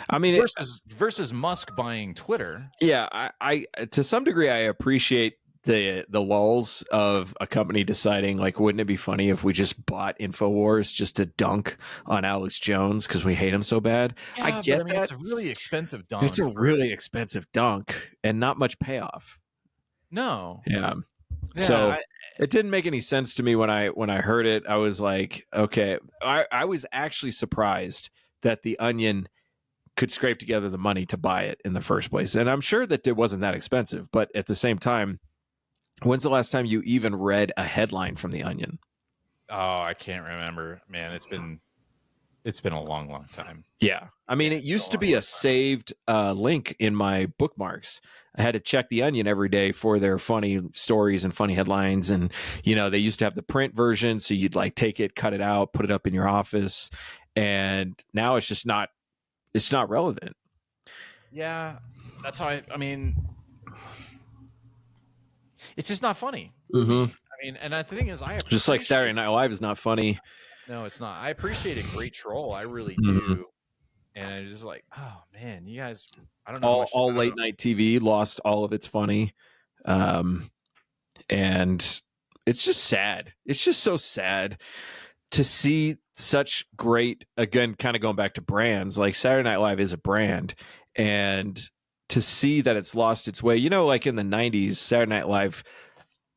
I mean, versus Musk buying Twitter. Yeah, I to some degree I appreciate the lulls of a company deciding like, wouldn't it be funny if we just bought InfoWars just to dunk on Alex Jones because we hate him so bad? Yeah, I get that. It's a really expensive dunk. It's a really expensive dunk and not much payoff. No. Yeah. So it didn't make any sense to me when I heard it. I was like, okay. I was actually surprised that the Onion could scrape together the money to buy it in the first place. And I'm sure that it wasn't that expensive, but at the same time, when's the last time you even read a headline from the Onion? Oh, I can't remember, man. It's been a long time. Yeah. I mean, Yeah, it it's been used a to long, be long a time. saved link in my bookmarks. I had to check the Onion every day for their funny stories and funny headlines. And, they used to have the print version. So you'd like take it, cut it out, put it up in your office. And now it's just it's not relevant. Yeah, that's how I mean, it's just not funny to Mm-hmm. me. I mean, and the thing is, I Just like appreciate- Saturday Night Live is not funny. No, it's not. I appreciate a great troll. I really Mhm. do. And I just like, oh man, you guys. I don't know. All late night TV lost all of its funny. And it's just sad. It's just so sad to see such great, again, kind of going back to brands, like Saturday Night Live is a brand. And to see that it's lost its way, like in the 90s, Saturday Night Live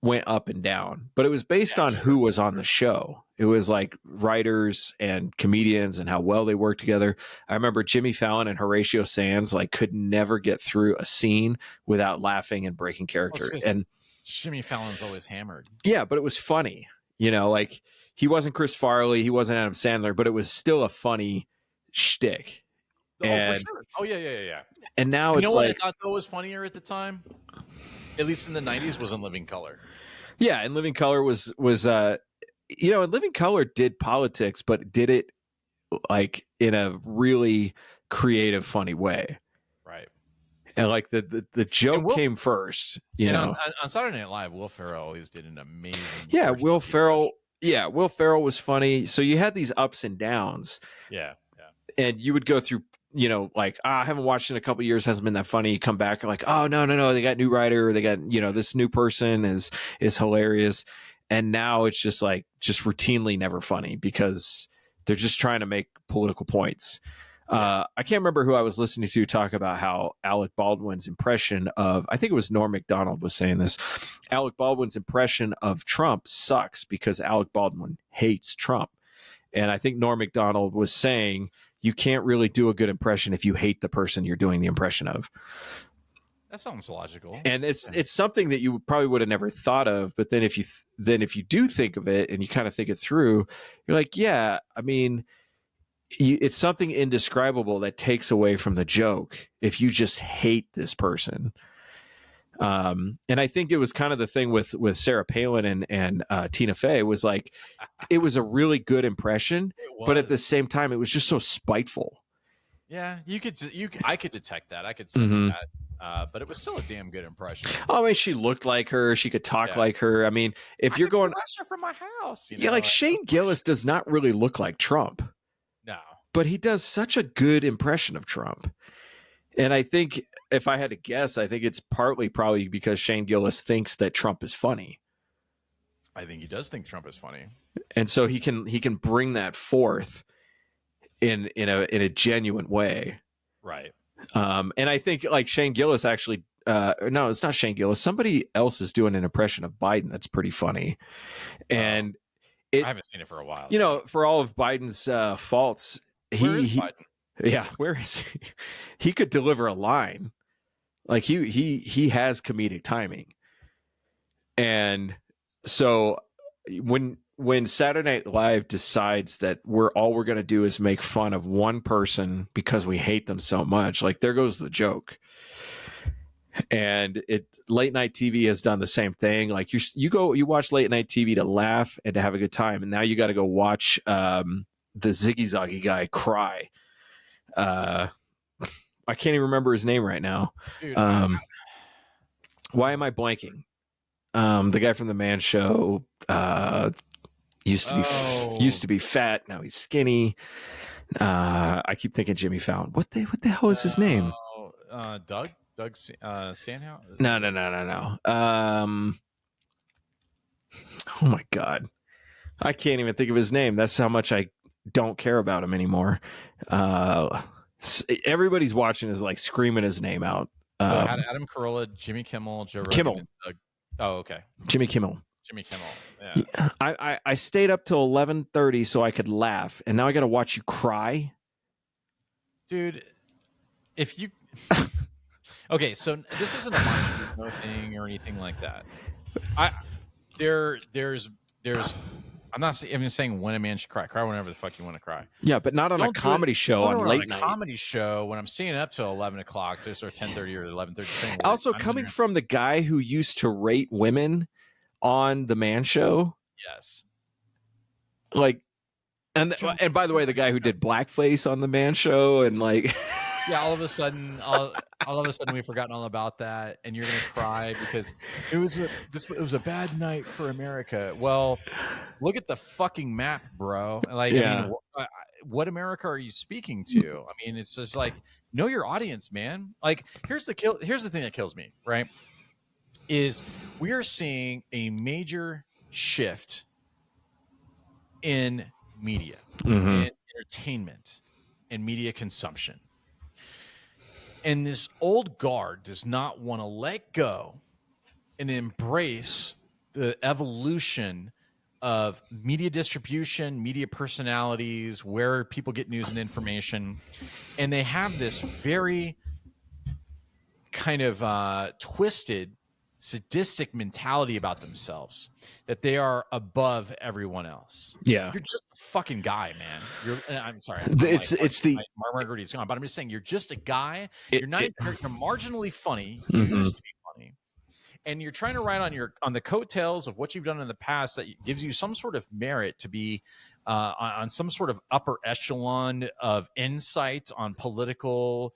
went up and down, but it was based on who was on the show. It was like writers and comedians and how well they worked together. I remember Jimmy Fallon and Horatio Sands could never get through a scene without laughing and breaking character. And Jimmy Fallon's always hammered. Yeah, but it was funny. He wasn't Chris Farley, he wasn't Adam Sandler, but it was still a funny shtick. For sure. Oh yeah. And now you it's know what I like, thought though was funnier at the time, at least in the 90s, was In Living Color. yeah, and Living Color was and Living Color did politics, but did it in a really creative, funny way. Right. And the joke came first, On Saturday Night Live, Will Ferrell always did an amazing. Yeah, Will Ferrell. Yeah, Will Ferrell was funny. So you had these ups and downs. Yeah. And you would go through, I haven't watched in a couple of years, hasn't been that funny. You come back, you're like, oh no, they got new writer, they got, this new person is hilarious. And now it's just routinely never funny because they're just trying to make political points. I can't remember who I was listening to talk about how Alec Baldwin's impression of, I think it was Norm Macdonald was saying this, Alec Baldwin's impression of Trump sucks because Alec Baldwin hates Trump. And I think Norm Macdonald was saying, you can't really do a good impression if you hate the person you're doing the impression of. That sounds logical. And it's something that you probably would have never thought of. But then if you do think of it and you kind of think it through, you're like, yeah, I mean, it's something indescribable that takes away from the joke if you just hate this person. And I think it was kind of the thing with Sarah Palin and Tina Fey was it was a really good impression, but at the same time, it was just so spiteful. Yeah, I could detect that. I could sense that. But it was still a damn good impression. Oh, I mean, she looked like her. She could talk like her. I mean, if you're going, her from my house, Shane Gillis does not really look like Trump. No, but he does such a good impression of Trump. And I think if I had to guess, I think it's probably because Shane Gillis thinks that Trump is funny. I think he does think Trump is funny. And so he can bring that forth in a genuine way. Right. And I think Shane Gillis actually, no, it's not Shane Gillis. Somebody else is doing an impression of Biden that's pretty funny. And I haven't seen it for a while. For all of Biden's faults, where is Biden? Yeah, where is he? He could deliver a line. He has comedic timing. And so when Saturday Night Live decides that we're going to do is make fun of one person because we hate them so much, there goes the joke. And late night TV has done the same thing. You watch late night TV to laugh and to have a good time, and now you got to go watch the Ziggy Zaggy guy cry. I can't even remember his name right now. Dude, why am I blanking? The guy from the Man Show used to be fat. Now he's skinny. I keep thinking Jimmy Fallon. What the hell is his name? Doug Stanhouse? No. Oh my God, I can't even think of his name. That's how much I don't care about him anymore. Everybody's watching is screaming his name out. So Adam Carolla, Jimmy Kimmel, Joe Rogan, Kimmel. and Doug. Oh, okay. Jimmy Kimmel. Yeah. I stayed up till 11:30 so I could laugh, and now I got to watch you cry, dude. If you okay, so this isn't a monster thing or anything like that. I'm I'm not even saying when a man should cry. Cry whenever the fuck you want to cry. Yeah, but not on a Don't do it- comedy show don't on do it late a night. comedy show when I'm staying up till 11 o'clock, or 10:30 or 11:30. Also, coming from the guy who used to rate women on the Man Show, yes, like, and by the way, the guy who did blackface on the Man Show, and like, yeah, all of a sudden, we've forgotten all about that, and you're gonna cry because it was a bad night for America. Well, look at the fucking map, bro. Like, Yeah. I mean, what America are you speaking to? I mean, it's just like, know your audience, man. Like, here's the thing that kills me, right? Is we are seeing a major shift in media, in entertainment, and media consumption. And this old guard does not want to let go and embrace the evolution of media distribution, media personalities, where people get news and information. And they have this very kind of twisted, sadistic mentality about themselves that they are above everyone else. yeah, You're just a fucking guy, man. I'm sorry. Margarita's gone, but I'm just saying you're just a guy. You're marginally funny. You used to be funny, and you're trying to ride on the coattails of what you've done in the past that gives you some sort of merit to be on some sort of upper echelon of insight on political.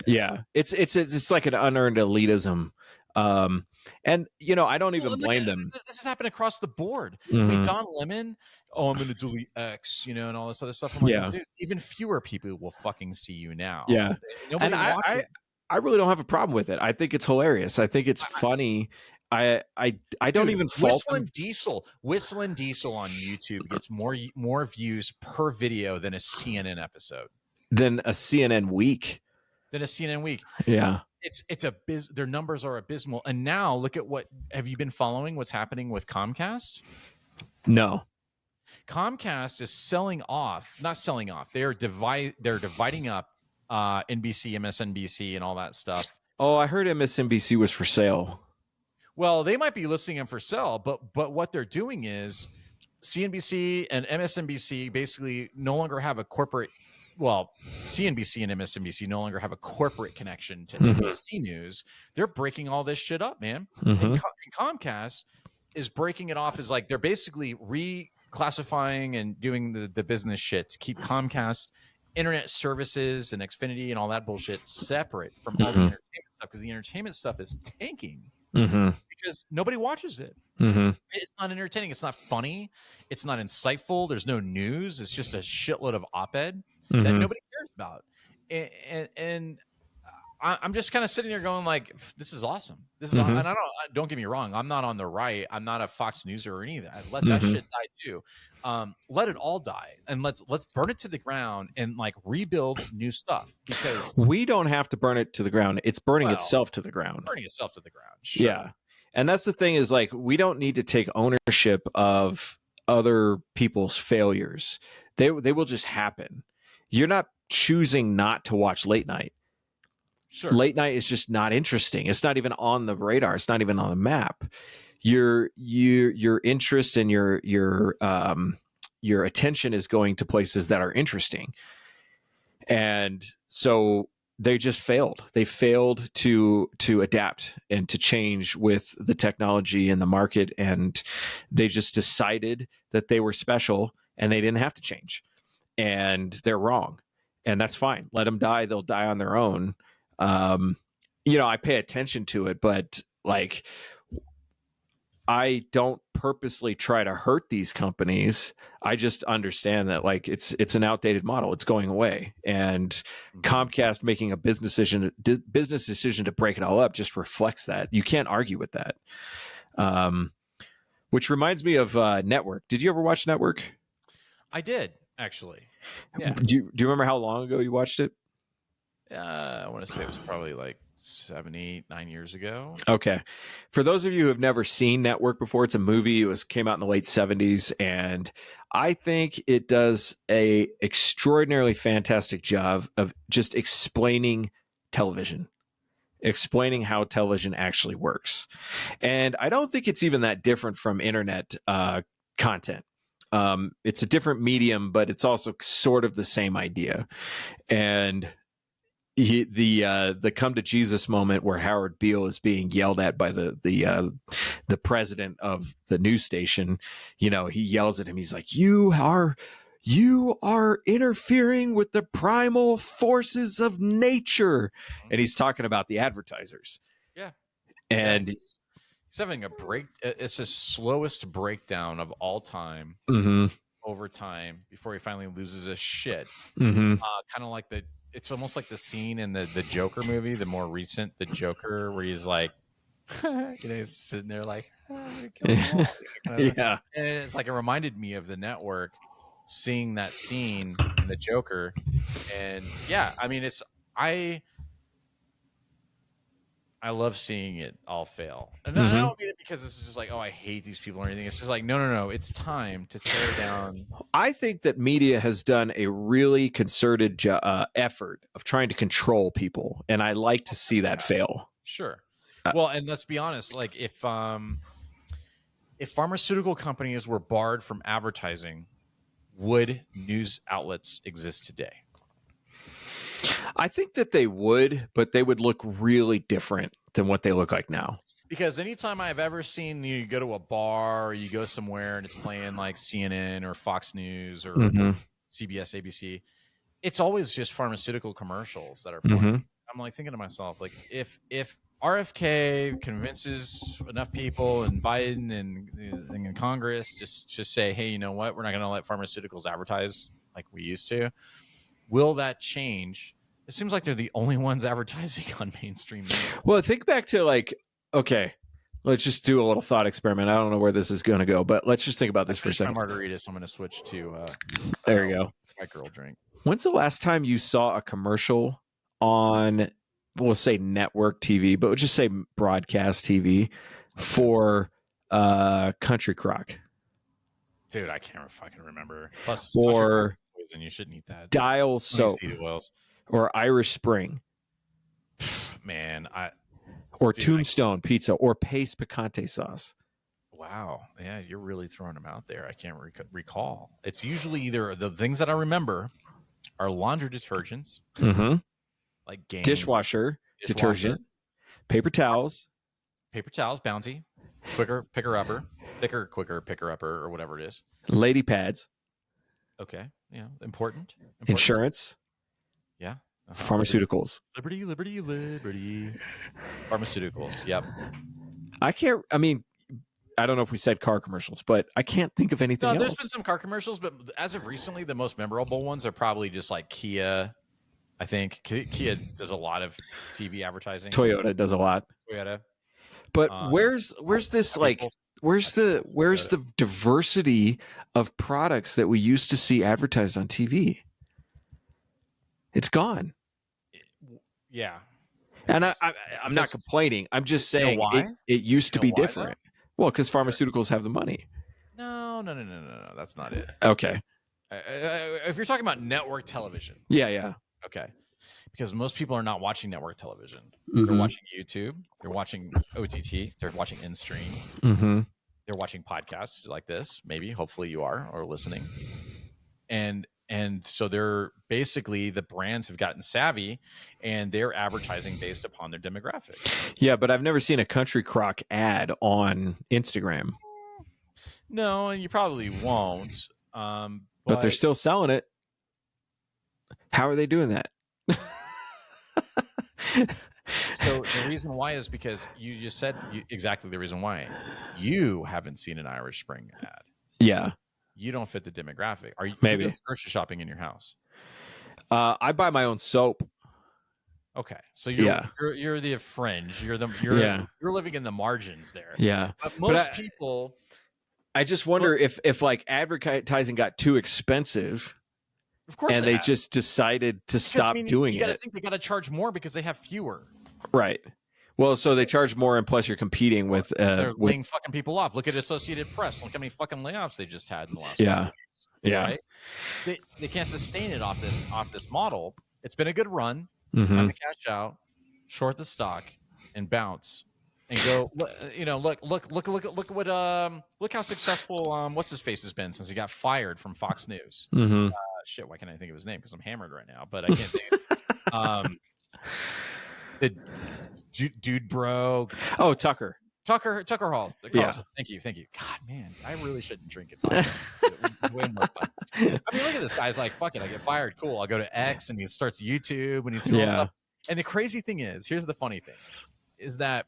yeah. It's like an unearned elitism. And I don't even blame them. This has happened across the board. Mhm. Hey, Don Lemon, I'm going to delete X, and all this other stuff. I'm like, Yeah. dude, even fewer people will fucking see you now. Yeah. Nobody And watches. I really don't have a problem with it. I think it's hilarious. I think it's funny. I don't even fault them. Whistling Diesel on YouTube gets more views per video than a CNN episode. Than a CNN week. Yeah. Their numbers are abysmal. And now look at have you been following what's happening with Comcast? No. Comcast is not selling off. They're dividing up NBC, MSNBC, and all that stuff. Oh, I heard MSNBC was for sale. Well, they might be listing them for sale, but what they're doing is CNBC and MSNBC basically no longer have a corporate. Well, CNBC and MSNBC no longer have a corporate connection to NBC News. They're breaking all this shit up, man. And Comcast is breaking it off as like they're basically reclassifying and doing the business shit to keep Comcast internet services and Xfinity and all that bullshit separate from all the entertainment stuff, because the entertainment stuff is tanking because nobody watches it. It's not entertaining. It's not funny. It's not insightful. There's no news. It's just a shitload of op-ed that nobody cares about. And I'm just kind of sitting there going like, this is awesome. This is, and don't get me wrong. I'm not on the right. I'm not a Fox News or any of that. Let that shit die too. Let it all die, and let's burn it to the ground and like rebuild new stuff, because we don't have to burn it to the ground. It's burning itself to the ground. Burning itself to the ground. Sure. Yeah. And that's the thing is like, we don't need to take ownership of other people's failures. They will just happen. You're not choosing not to watch late night. Sure. Late night is just not interesting. It's not even on the radar. It's not even on the map. Your interest and your attention is going to places that are interesting. And so they just failed. They failed to adapt and to change with the technology and the market. And they just decided that they were special and they didn't have to change. And they're wrong. And that's fine. Let them die. They'll die on their own. I pay attention to it, but like, I don't purposely try to hurt these companies. I just understand that like it's an outdated model. It's going away, and Comcast making a business decision to break it all up just reflects that. You can't argue with that. Which reminds me of Network. Did you ever watch Network? I did, actually. Yeah. Do you remember how long ago you watched it? I want to say it was probably like 7, 8, 9 years ago. Okay. For those of you who have never seen Network before, it's a movie. It came out in the late 70s, and I think it does a extraordinarily fantastic job of just explaining television. explaining how television actually works. And I don't think it's even that different from internet content. It's a different medium, but it's also sort of the same idea. And the come to Jesus moment where Howard Beale is being yelled at by the president of the news station, he yells at him. He's like, you are interfering with the primal forces of nature. And he's talking about the advertisers. Yeah. And he's having a break. It's the slowest breakdown of all time over time before he finally loses his shit. Kind of like it's almost like the scene in the Joker movie, the more recent, the Joker, where he's like, he's sitting there like, yeah. And it's like, it reminded me of The Network, seeing that scene in the Joker. And yeah, I mean, I love seeing it all fail. And I don't mean it because this is just like, oh, I hate these people or anything. It's just like, no. It's time to tear down. I think that media has done a really concerted effort of trying to control people. And I like to see that fail. Sure. Well, and let's be honest, like if pharmaceutical companies were barred from advertising, would news outlets exist today? I think that they would, but they would look really different than what they look like now. Because anytime I've ever seen you go to a bar or you go somewhere and it's playing like CNN or Fox News or CBS, ABC, it's always just pharmaceutical commercials that are playing. I'm like thinking to myself, like if RFK convinces enough people and Biden and Congress just say, hey, you know what? We're not going to let pharmaceuticals advertise like we used to. Will that change? It seems like they're the only ones advertising on mainstream media. Well, think back to okay, let's just do a little thought experiment. I don't know where this is going to go, but let's just think about this for a second. My margarita, so I'm going to switch to there you go. My girl drink. When's the last time you saw a commercial on, we'll say network TV, but we'll just say broadcast TV for Country Crock? Dude, I can't fucking remember. Plus, or and you shouldn't eat that. Dial soap or Irish Spring, man. Or Tombstone pizza or Pace Picante sauce. Wow, yeah, you're really throwing them out there. I can't recall. It's usually either the things that I remember are laundry detergents, like Gain, dishwasher detergent, paper towels, Bounty, quicker picker upper, quicker picker upper, or whatever it is. Lady pads. Okay. Yeah. Important. Insurance. Yeah. Pharmaceuticals. Liberty. Pharmaceuticals. Yep. I don't know if we said car commercials, but I can't think of anything else. There's been some car commercials, but as of recently, the most memorable ones are probably just like Kia. I think Kia does a lot of TV advertising. Toyota does a lot. But where's this like? Where's the diversity of products that we used to see advertised on TV? It's gone. Yeah. And I'm not complaining. I'm just saying it used to be different. Well, because pharmaceuticals have the money. No. That's not it. Okay. If you're talking about network television. Yeah. Okay. Because most people are not watching network television. They're watching YouTube. They're watching OTT. They're watching in-stream. They're watching podcasts like this. Maybe, hopefully you are, or listening. And so they're basically, the brands have gotten savvy and they're advertising based upon their demographic. Yeah, but I've never seen a Country Crock ad on Instagram. No, and you probably won't. But they're still selling it. How are they doing that? So the reason why is because you just said exactly the reason why. You haven't seen an Irish Spring ad. Yeah. You don't fit the demographic. Are you maybe grocery shopping in your house? I buy my own soap. Okay, so you're the fringe. You're living in the margins there. Yeah, but most people. I just wonder if like advertising got too expensive. Of course, and they just decided to stop doing it. You got to think they got to charge more because they have fewer. Right. Well, so they charge more, and plus you're competing with. They're laying fucking people off. Look at Associated Press. Look how many fucking layoffs they just had in the last. Yeah. Right? They can't sustain it off this model. It's been a good run. Mm-hmm. Time to cash out. short the stock, and bounce, and go. Look how successful what's his face has been since he got fired from Fox News. Mm-hmm. Shit, why can't I think of his name? Because I'm hammered right now, but I can't think. The dude, bro. Oh, Tucker Hall. Yeah. Thank you. God, man, I really shouldn't drink it. Way more fun. I mean, look at this guy's like, fuck it, I get fired. Cool. I'll go to X, and he starts YouTube, and he's doing all this stuff. And the crazy thing is, here's the funny thing, is that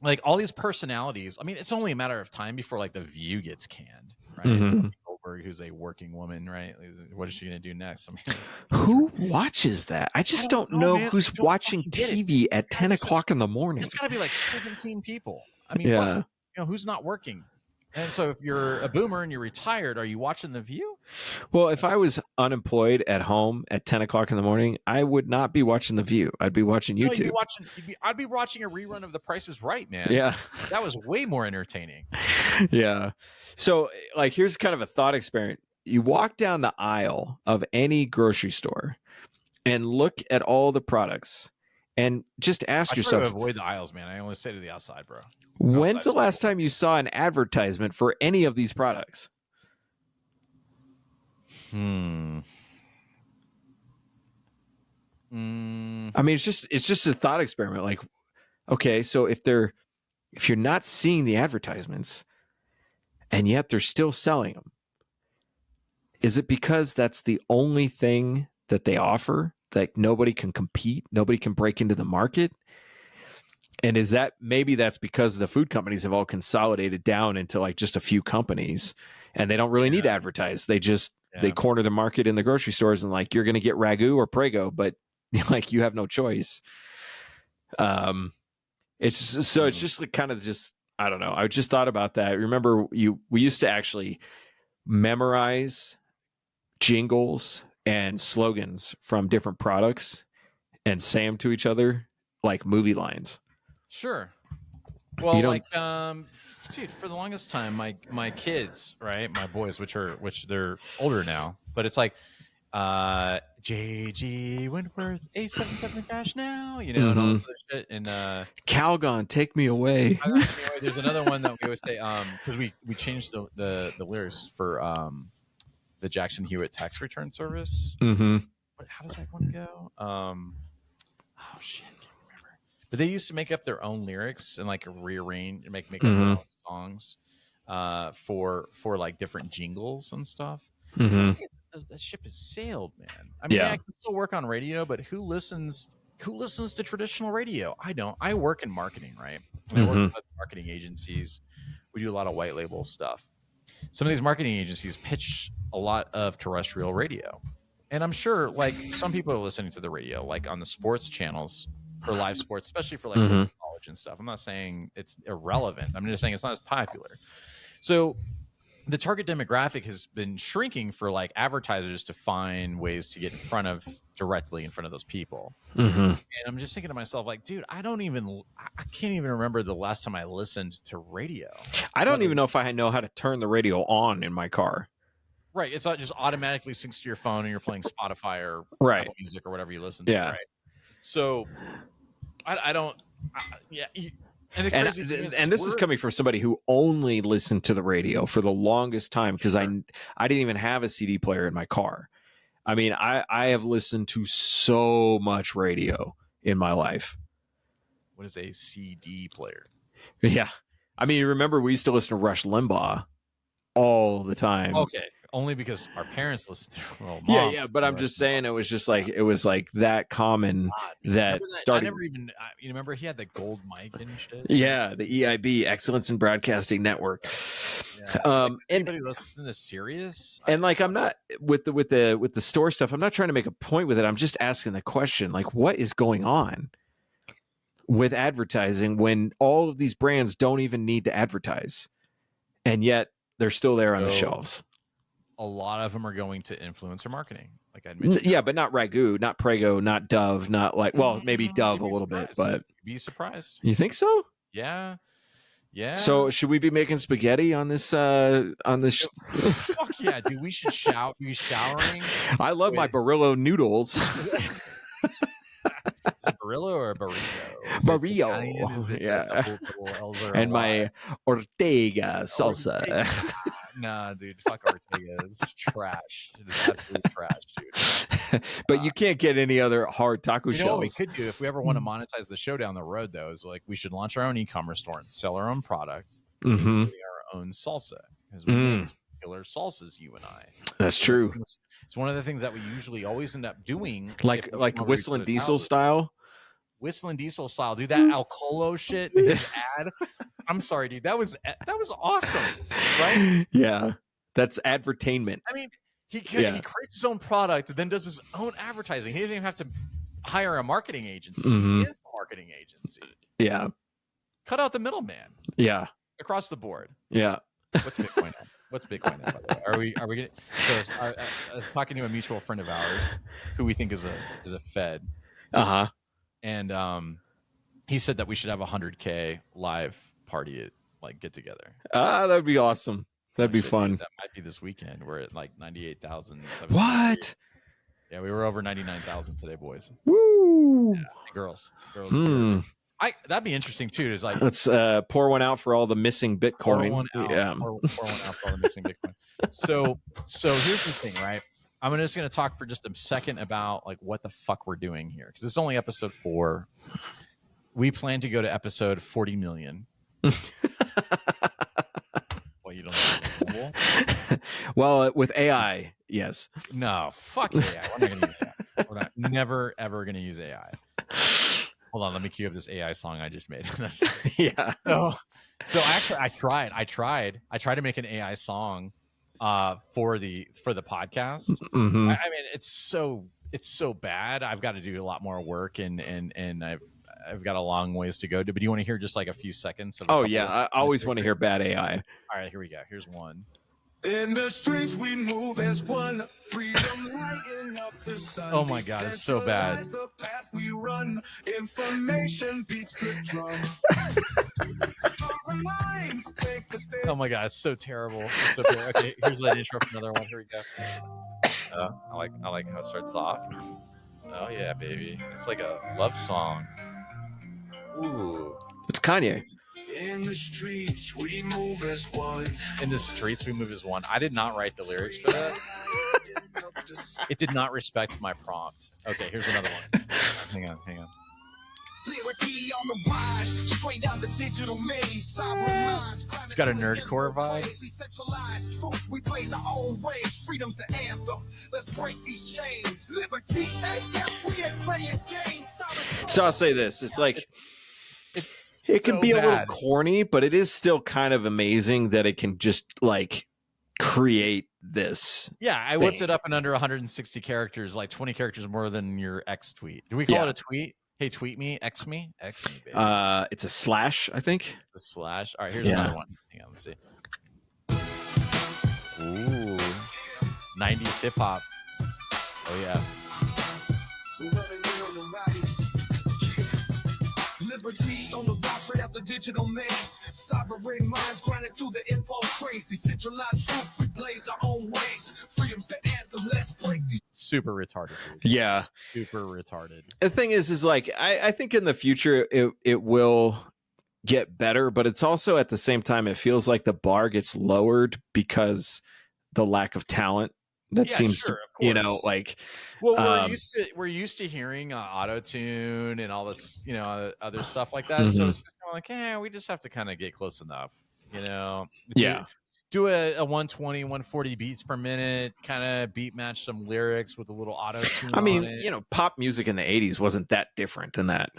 like all these personalities. I mean, it's only a matter of time before like The View gets canned, right? Mm-hmm. Goldberg, who's a working woman, right? What is she gonna do next? I mean, Who watches that? I just don't know man. who's I don't watching fucking get it. TV at It's gotta 10 be o'clock in the morning. it's got to be like 17 people. I mean, Yeah. plus, who's not working? And so if you're a boomer and you're retired, are you watching The View? Well, if I was unemployed at home at 10 o'clock in the morning, I would not be watching The View. I'd be watching No, YouTube. I'd be watching a rerun of The Price is Right, man. Yeah. That was way more entertaining. Yeah. So, like, here's kind of a thought experiment. You walk down the aisle of any grocery store and look at all the products and just ask I try yourself, to avoid the aisles, man. I only stay to the outside, bro. when's Outside's the last time you saw an advertisement for any of these products? I mean, it's just a thought experiment. Like, okay, so if you're not seeing the advertisements and yet they're still selling them, is it because that's the only thing that they offer, that nobody can compete, nobody can break into the market? And is that maybe that's because the food companies have all consolidated down into like just a few companies and they don't really need to advertise. They just they corner the market in the grocery stores and like, you're going to get Ragu or Prego, but like you have no choice. It's just like kind of just, I don't know. I just thought about that. Remember we used to actually memorize jingles and slogans from different products and say them to each other like movie lines. Sure. Well, You don't- like, dude, for the longest time, my kids, right, my boys, which they're older now, but it's like, JG Wentworth, 877 cash now, and all this other shit. And Calgon, take me away. anyway, there's another one that we always say, because we changed the lyrics for the Jackson Hewitt tax return service. Mm-hmm. How does that one go? Oh shit, I can't remember. But they used to make up their own lyrics and like rearrange and make up their own songs for like different jingles and stuff. That ship has sailed, man. I mean, I can still work on radio, but who listens to traditional radio? I don't. I work in marketing, right? I work with marketing agencies. We do a lot of white label stuff. Some of these marketing agencies pitch a lot of terrestrial radio. And I'm sure like some people are listening to the radio, like on the sports channels for live sports, especially for like college and stuff. I'm not saying it's irrelevant. I'm just saying it's not as popular. So the target demographic has been shrinking for like advertisers to find ways to get directly in front of those people. And I'm just thinking to myself, like, dude, I can't even remember the last time I listened to radio. I don't even know if I know how to turn the radio on in my car. Right. It's not just automatically syncs to your phone and you're playing Spotify or Apple Music or whatever you listen to. Right. So I don't. And this is coming from somebody who only listened to the radio for the longest time because I didn't even have a CD player in my car. I mean, I have listened to so much radio in my life. What is a CD player? Yeah. I mean, remember we used to listen to Rush Limbaugh all the time. Okay. Only because our parents listened to it. Yeah, but I'm just saying it was just like that common that started. I never even. You remember he had the gold mic and shit. Yeah, the EIB, Excellence in Broadcasting Network. Yeah, anybody listen to Sirius? And like, I'm not with the store stuff. I'm not trying to make a point with it. I'm just asking the question, like, what is going on with advertising when all of these brands don't even need to advertise, and yet they're still there on the shelves. A lot of them are going to influencer marketing, like I mentioned. Yeah, but not Ragu, not Prego, not Dove, not like, well, maybe Dove a little bit, but you'd be surprised. You think so? Yeah. So should we be making spaghetti on this? Fuck yeah, dude! We should be showering. I love my Barillo noodles. Is it Barillo or Barrio? Is it Barrio, Italian? Is it yeah. double L's or a And Y? my Ortega salsa. Ortega. Nah, dude, fuck Ortega. It's trash. It is absolute trash, dude. But you can't get any other hard taco You know what we shells. could do if we ever want to monetize the show down the road, though, is like we should launch our own e-commerce store and sell our own product, Mhm. including our own salsa, because we make some killer salsas, you and I. That's true. It's one of the things that we usually always end up doing, Like if we want to reach Whistling those Diesel houses. style. Whistling Diesel style, dude. That Alcolo shit in his ad. I'm sorry, dude. That was awesome, right? Yeah. That's advertainment. I mean, he Yeah. creates his own product, then does his own advertising. He doesn't even have to hire a marketing agency. Mhm. He is the marketing agency. Yeah. Cut out the middleman Yeah. across the board. Yeah. What's Bitcoin at? What's Bitcoin at, by the way? Are we gonna? So I was talking to a mutual friend of ours who we think is a Fed, Uh-huh. and he said that we should have 100K live party at like get together. That'd be awesome. That'd be fun. That might be this weekend. We're at like 98,000. What? Yeah, we were over 99,000 today, boys. Woo. Yeah, girls. Hmm. That'd be interesting too. Is like Let's pour one out for all the missing pour Bitcoin. one out. Yeah. Pour one out for all the missing Bitcoin. So here's the thing, right? I'm just going to talk for just a second about like what the fuck we're doing here, because it's only episode 4. We plan to go to episode 40 million. Well, you don't know. Well, with AI, yes. No, fuck AI. We're not going to use AI. We're not never ever going to use AI. Hold on, let me cue up this AI song I just made. Yeah. So actually, I tried to make an AI song for the podcast. Mhm. I mean, it's so bad. I've got to do a lot more work, and I've got a long ways to go. But do you want to hear just like a few seconds? Of a Oh couple yeah, of I always minutes? want to hear bad AI. All right, here we go. Here's one. In the streets we move as one, freedom lighting up the sun. Oh my God, it's so bad. Decentralize the path we run, information beats the drum. Sovereign minds take a stand. Oh my God, it's so terrible. It's so terrible. Okay, here's that intro for another one. Here we go. I like how it starts off. Oh yeah, baby. It's like a love song. Ooh. It's Kanye. In the streets we move as one. In the streets we move as one. I did not write the lyrics for that. It did not respect my prompt. Okay, here's another one. Hang on. Clarity on the rise, straight out the digital maze. Sovereign minds, It's got a nerdcore vibe. Decentralized truth, we blaze our own ways. Freedom's the anthem. Let's break these chains. Liberty, we ain't playing games. So I'll say this: it's like it can so be a little bad. corny, but it is still kind of amazing that it can just like create this. Yeah, I whipped thing. it up in under 160 characters, like 20 characters more than your X tweet. Do we call Yeah. it a tweet? Hey, tweet me, X me, baby. It's a slash, I think. It's a slash. All right, here's Yeah. another one. Hang on, let's see. Ooh, 90s hip hop. Oh yeah. Liberty on the rise, straight out the digital maze. Sovereign minds grinding through the info trace. Decentralized truth, we blaze our own ways. Freedom's the anthem. Let's break these. Super retarded. Dude. Yeah. Super retarded. The thing is like I think in the future it will get better, but it's also at the same time it feels like the bar gets lowered because the lack of talent that Yeah, seems sure, to, of course. like Well, we're used to hearing auto tune and all this, other stuff like that. So Mhm. it's just kind of like, we just have to kind of get close enough, Yeah. Do a 120, 140 beats per minute, kind of beat match some lyrics with a little auto tune. I mean, pop music in the 80s wasn't that different than that.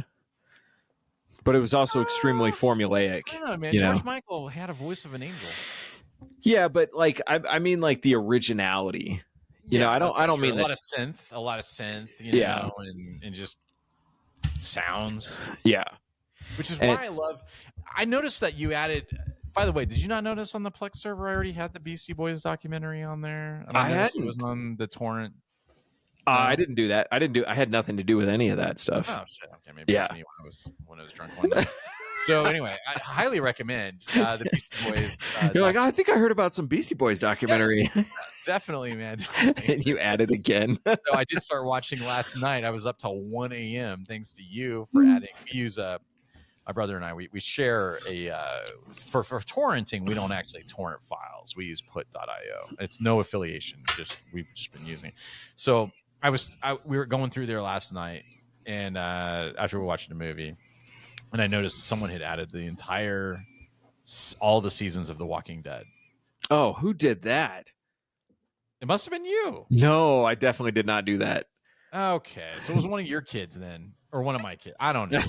But it was also extremely formulaic. I don't know, man. you George know? Michael had a voice of an angel. Yeah, but like I mean like the originality. I that's don't for mean a that. lot of synth, Yeah. and just sounds. Yeah. Which is And- why I noticed that you added. By the way, did you not notice on the Plex server I already had the Beastie Boys documentary on there? And I noticed it hadn't. was on the torrent. I didn't do that. I had nothing to do with any of that stuff. Oh shit! Okay, maybe Yeah. it was me when I was drunk one night. So anyway, I highly recommend the Beastie Boys. You're like, I think I heard about some Beastie Boys documentary. Definitely, man. And you added again. So I did start watching last night. I was up till 1 a.m. thanks to you for adding. We use my brother and I. We share a for torrenting. We don't actually torrent files. We use put.io. It's no affiliation. We've just been using it. So we were going through there last night, and after we were watching the movie, and I noticed someone had added all the seasons of The Walking Dead. Oh, who did that? It must have been you. No, I definitely did not do that. Okay, so it was one of your kids then, or one of my kids. I don't know.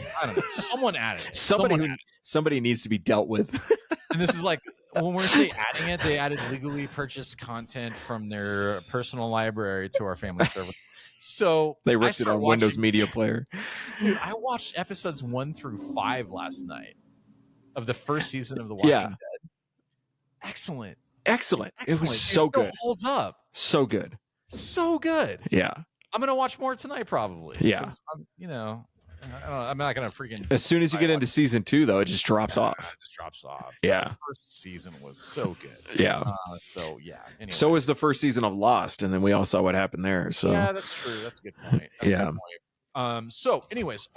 Someone added it. Somebody needs to be dealt with. And this is like when we say adding it, they added legally purchased content from their personal library to our family server. So They ripped it on Windows Media Player. Dude, I watched episodes 1 through 5 last night of the first season of The Walking Dead. Excellent. It was so good. It holds up. So good. So good. Yeah. I'm gonna watch more tonight, probably. Yeah. I'm not gonna freaking. As soon as you get into season 2, though, it just drops off. It just drops off. Yeah. The first season was so good. Yeah. Anyways. So was the first season of Lost, and then we all saw what happened there. So yeah, that's true. That's a good point. So, anyways,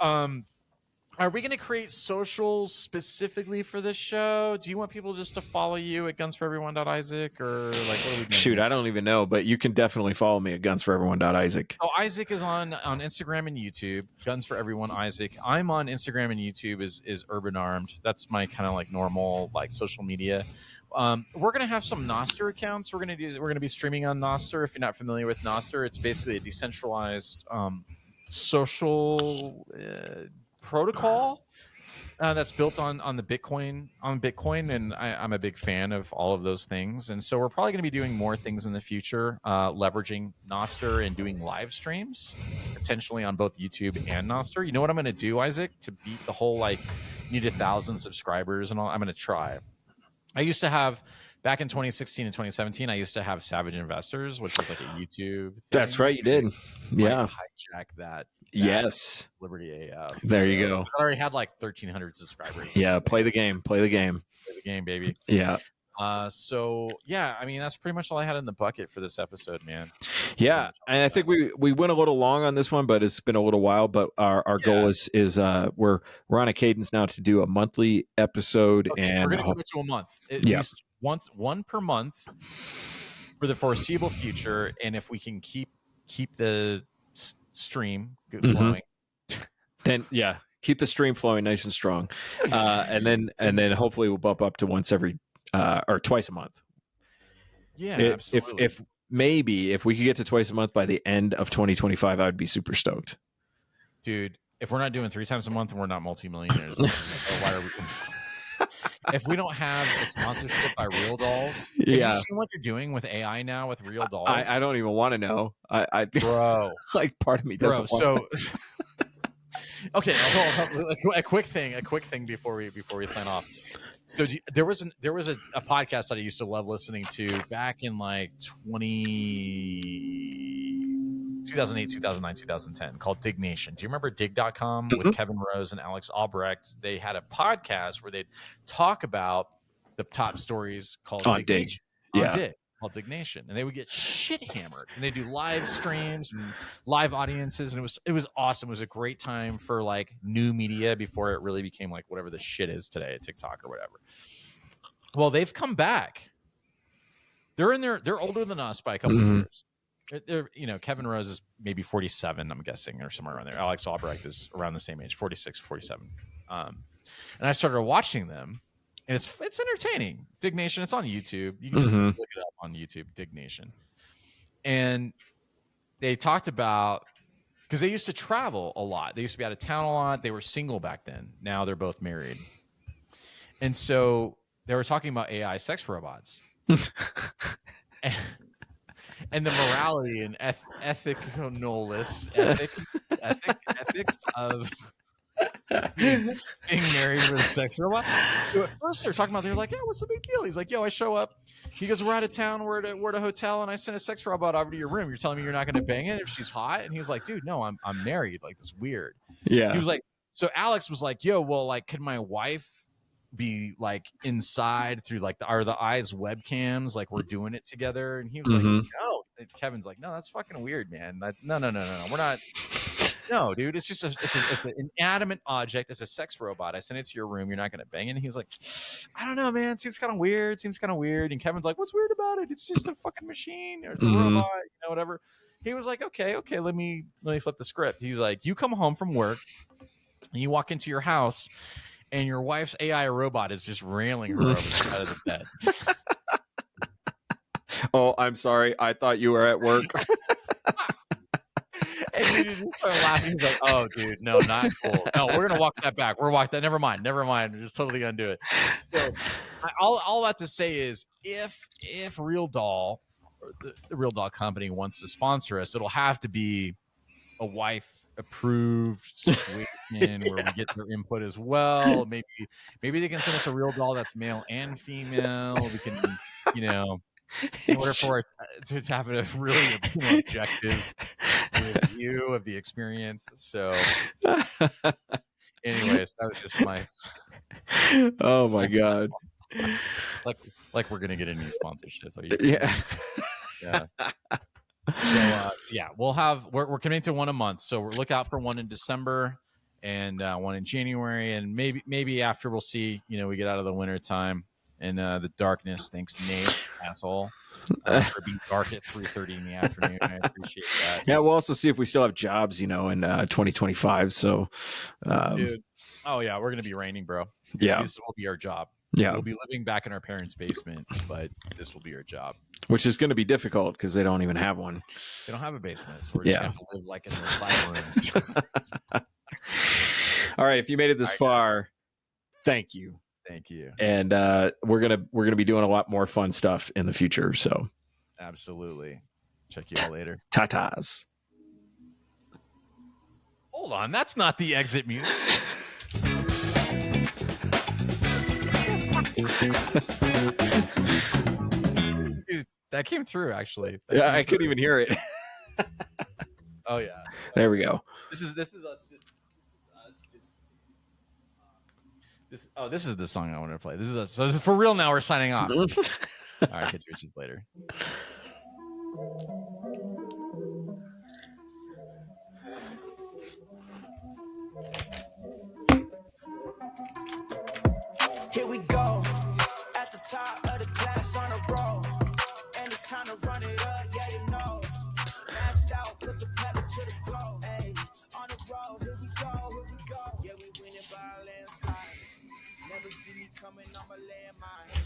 are we going to create socials specifically for this show? Do you want people just to follow you at gunsforeveryone.isaac, or like what are we doing? Shoot, I don't even know, but you can definitely follow me at gunsforeveryone.isaac. So Isaac is on Instagram and YouTube. Guns for Everyone Isaac. I'm on Instagram and YouTube is Urban Armed. That's my kind of like normal like social media. We're gonna have some Nostr accounts. We're gonna be streaming on Nostr. If you're not familiar with Nostr, it's basically a decentralized social protocol that's built on the Bitcoin and I'm a big fan of all of those things, and so we're probably going to be doing more things in the future, leveraging Nostr and doing live streams potentially on both YouTube and Nostr. You know what I'm going to do, Isaac, to beat the whole like you need 1,000 subscribers and all? I'm going to try. I used to have back in 2016 and 2017, I used to have Savage Investors, which was like a YouTube thing. That's right, you did. Yeah. Hijack that. Yes. Liberty AF. There you go. I already had like 1,300 subscribers. Yeah, play the game. Play the game. Play the game, baby. Yeah. So yeah, I mean that's pretty much all I had in the bucket for this episode, man. Yeah, and I think we went a little long on this one, but it's been a little while. But our goal is we're on a cadence now to do a monthly episode, and we're gonna commit to a month. At least one per month for the foreseeable future, and if we can keep the stream flowing, then keep the stream flowing nice and strong, and then hopefully we'll bump up to once every or twice a month. Yeah, absolutely. If we could get to twice a month by the end of 2025, I would be super stoked. Dude, if we're not doing 3 times a month, we're not multimillionaires. Why are we? If we don't have a sponsorship by Real Dolls, have you seen what they're doing with AI now with Real Dolls? I don't even want to know. Bro, like part of me doesn't. So, okay, a quick thing before we sign off. So there was a podcast that I used to love listening to back in like 2008, 2009, 2010 called Dig Nation. Do you remember dig.com with Kevin Rose and Alex Albrecht? They had a podcast where they'd talk about the top stories called Dig Nation. Called Dig Nation. And they would get shit hammered. And they do live streams and live audiences. And it was awesome. It was a great time for like new media before it really became like whatever the shit is today, TikTok or whatever. Well, they've come back. They're older than us by a couple of years. They're, Kevin Rose is maybe 47, I'm guessing, or somewhere around there. Alex Albrecht is around the same age, 46, 47. And I started watching them. And it's entertaining. Dig Nation, it's on YouTube. You can just look it up on YouTube, Dig Nation. And they talked about, because they used to travel a lot. They used to be out of town a lot. They were single back then. Now they're both married. And so they were talking about AI sex robots. and the morality and ethics of being married with a sex robot. So at first they're talking about, they're like, yeah, what's the big deal? He's like, yo, I show up. He goes, we're out of town. We're at a hotel, and I sent a sex robot over to your room. You're telling me you're not going to bang it if she's hot? And he was like, dude, no, I'm married. Like, that's weird. Yeah. He was like, so Alex was like, yo, well, like, could my wife be like inside through like the eyes webcams, like we're doing it together. And he was Mhm. like, no. And Kevin's like, no, that's fucking weird, man. No, we're not. No, dude, it's just it's an inanimate object. It's a sex robot. I sent it to your room. You're not gonna bang it. And he's like, I don't know, man. Seems kind of weird. And Kevin's like, what's weird about it? It's just a fucking machine or it's a Mhm. robot, whatever. He was like, okay, let me flip the script. He's like, you come home from work and you walk into your house and your wife's AI robot is just railing her over the side of the bed. Oh, I'm sorry. I thought you were at work. And he just started laughing. He's like, "Oh, dude, no, not cool. No, we're gonna walk that back. We're walk that. Never mind. We're just totally gonna do it." So, all that to say is, if Real Doll, or the Real Doll company wants to sponsor us, it'll have to be a wife approved situation where we get their input as well. Maybe they can send us a Real Doll that's male and female. We can, in order for it to have a really objective review of the experience. So anyways, that was just my Oh my god. like we're gonna get any sponsorships. Yeah. So yeah, we're committing to one a month, so we'll look out for one in December and one in January, and maybe after we'll see, we get out of the winter time and the darkness. Thanks, Nate, asshole, for being dark at 3:30 in the afternoon. I appreciate that. Yeah, we'll also see if we still have jobs, in 2025. So, Dude. Oh yeah, we're gonna be raining, bro. Yeah. This will be our job. Yeah. We'll be living back in our parents' basement, but this will be our job. Which is going to be difficult because they don't even have one. They don't have a basement, so we're just gonna have to live like in the side rooms. All right, if you made it this far, thank you. Thank you. And we're gonna be doing a lot more fun stuff in the future. So Absolutely. Check you all later. tatas. Hold on, that's not the exit music. Dude, that came through actually. Yeah, I couldn't even hear it. Oh yeah. There we go. This is us just this is the song I want to play. This is us. So for real now, we're signing off. All right, catch you later. Here we go, at the top of the class on a roll, and it's time to run it up, yeah you know. Maxed out, put the pedal to the floor, ayy. On the road, here we go, yeah we winning by a landslide. Never see me coming on my landmine.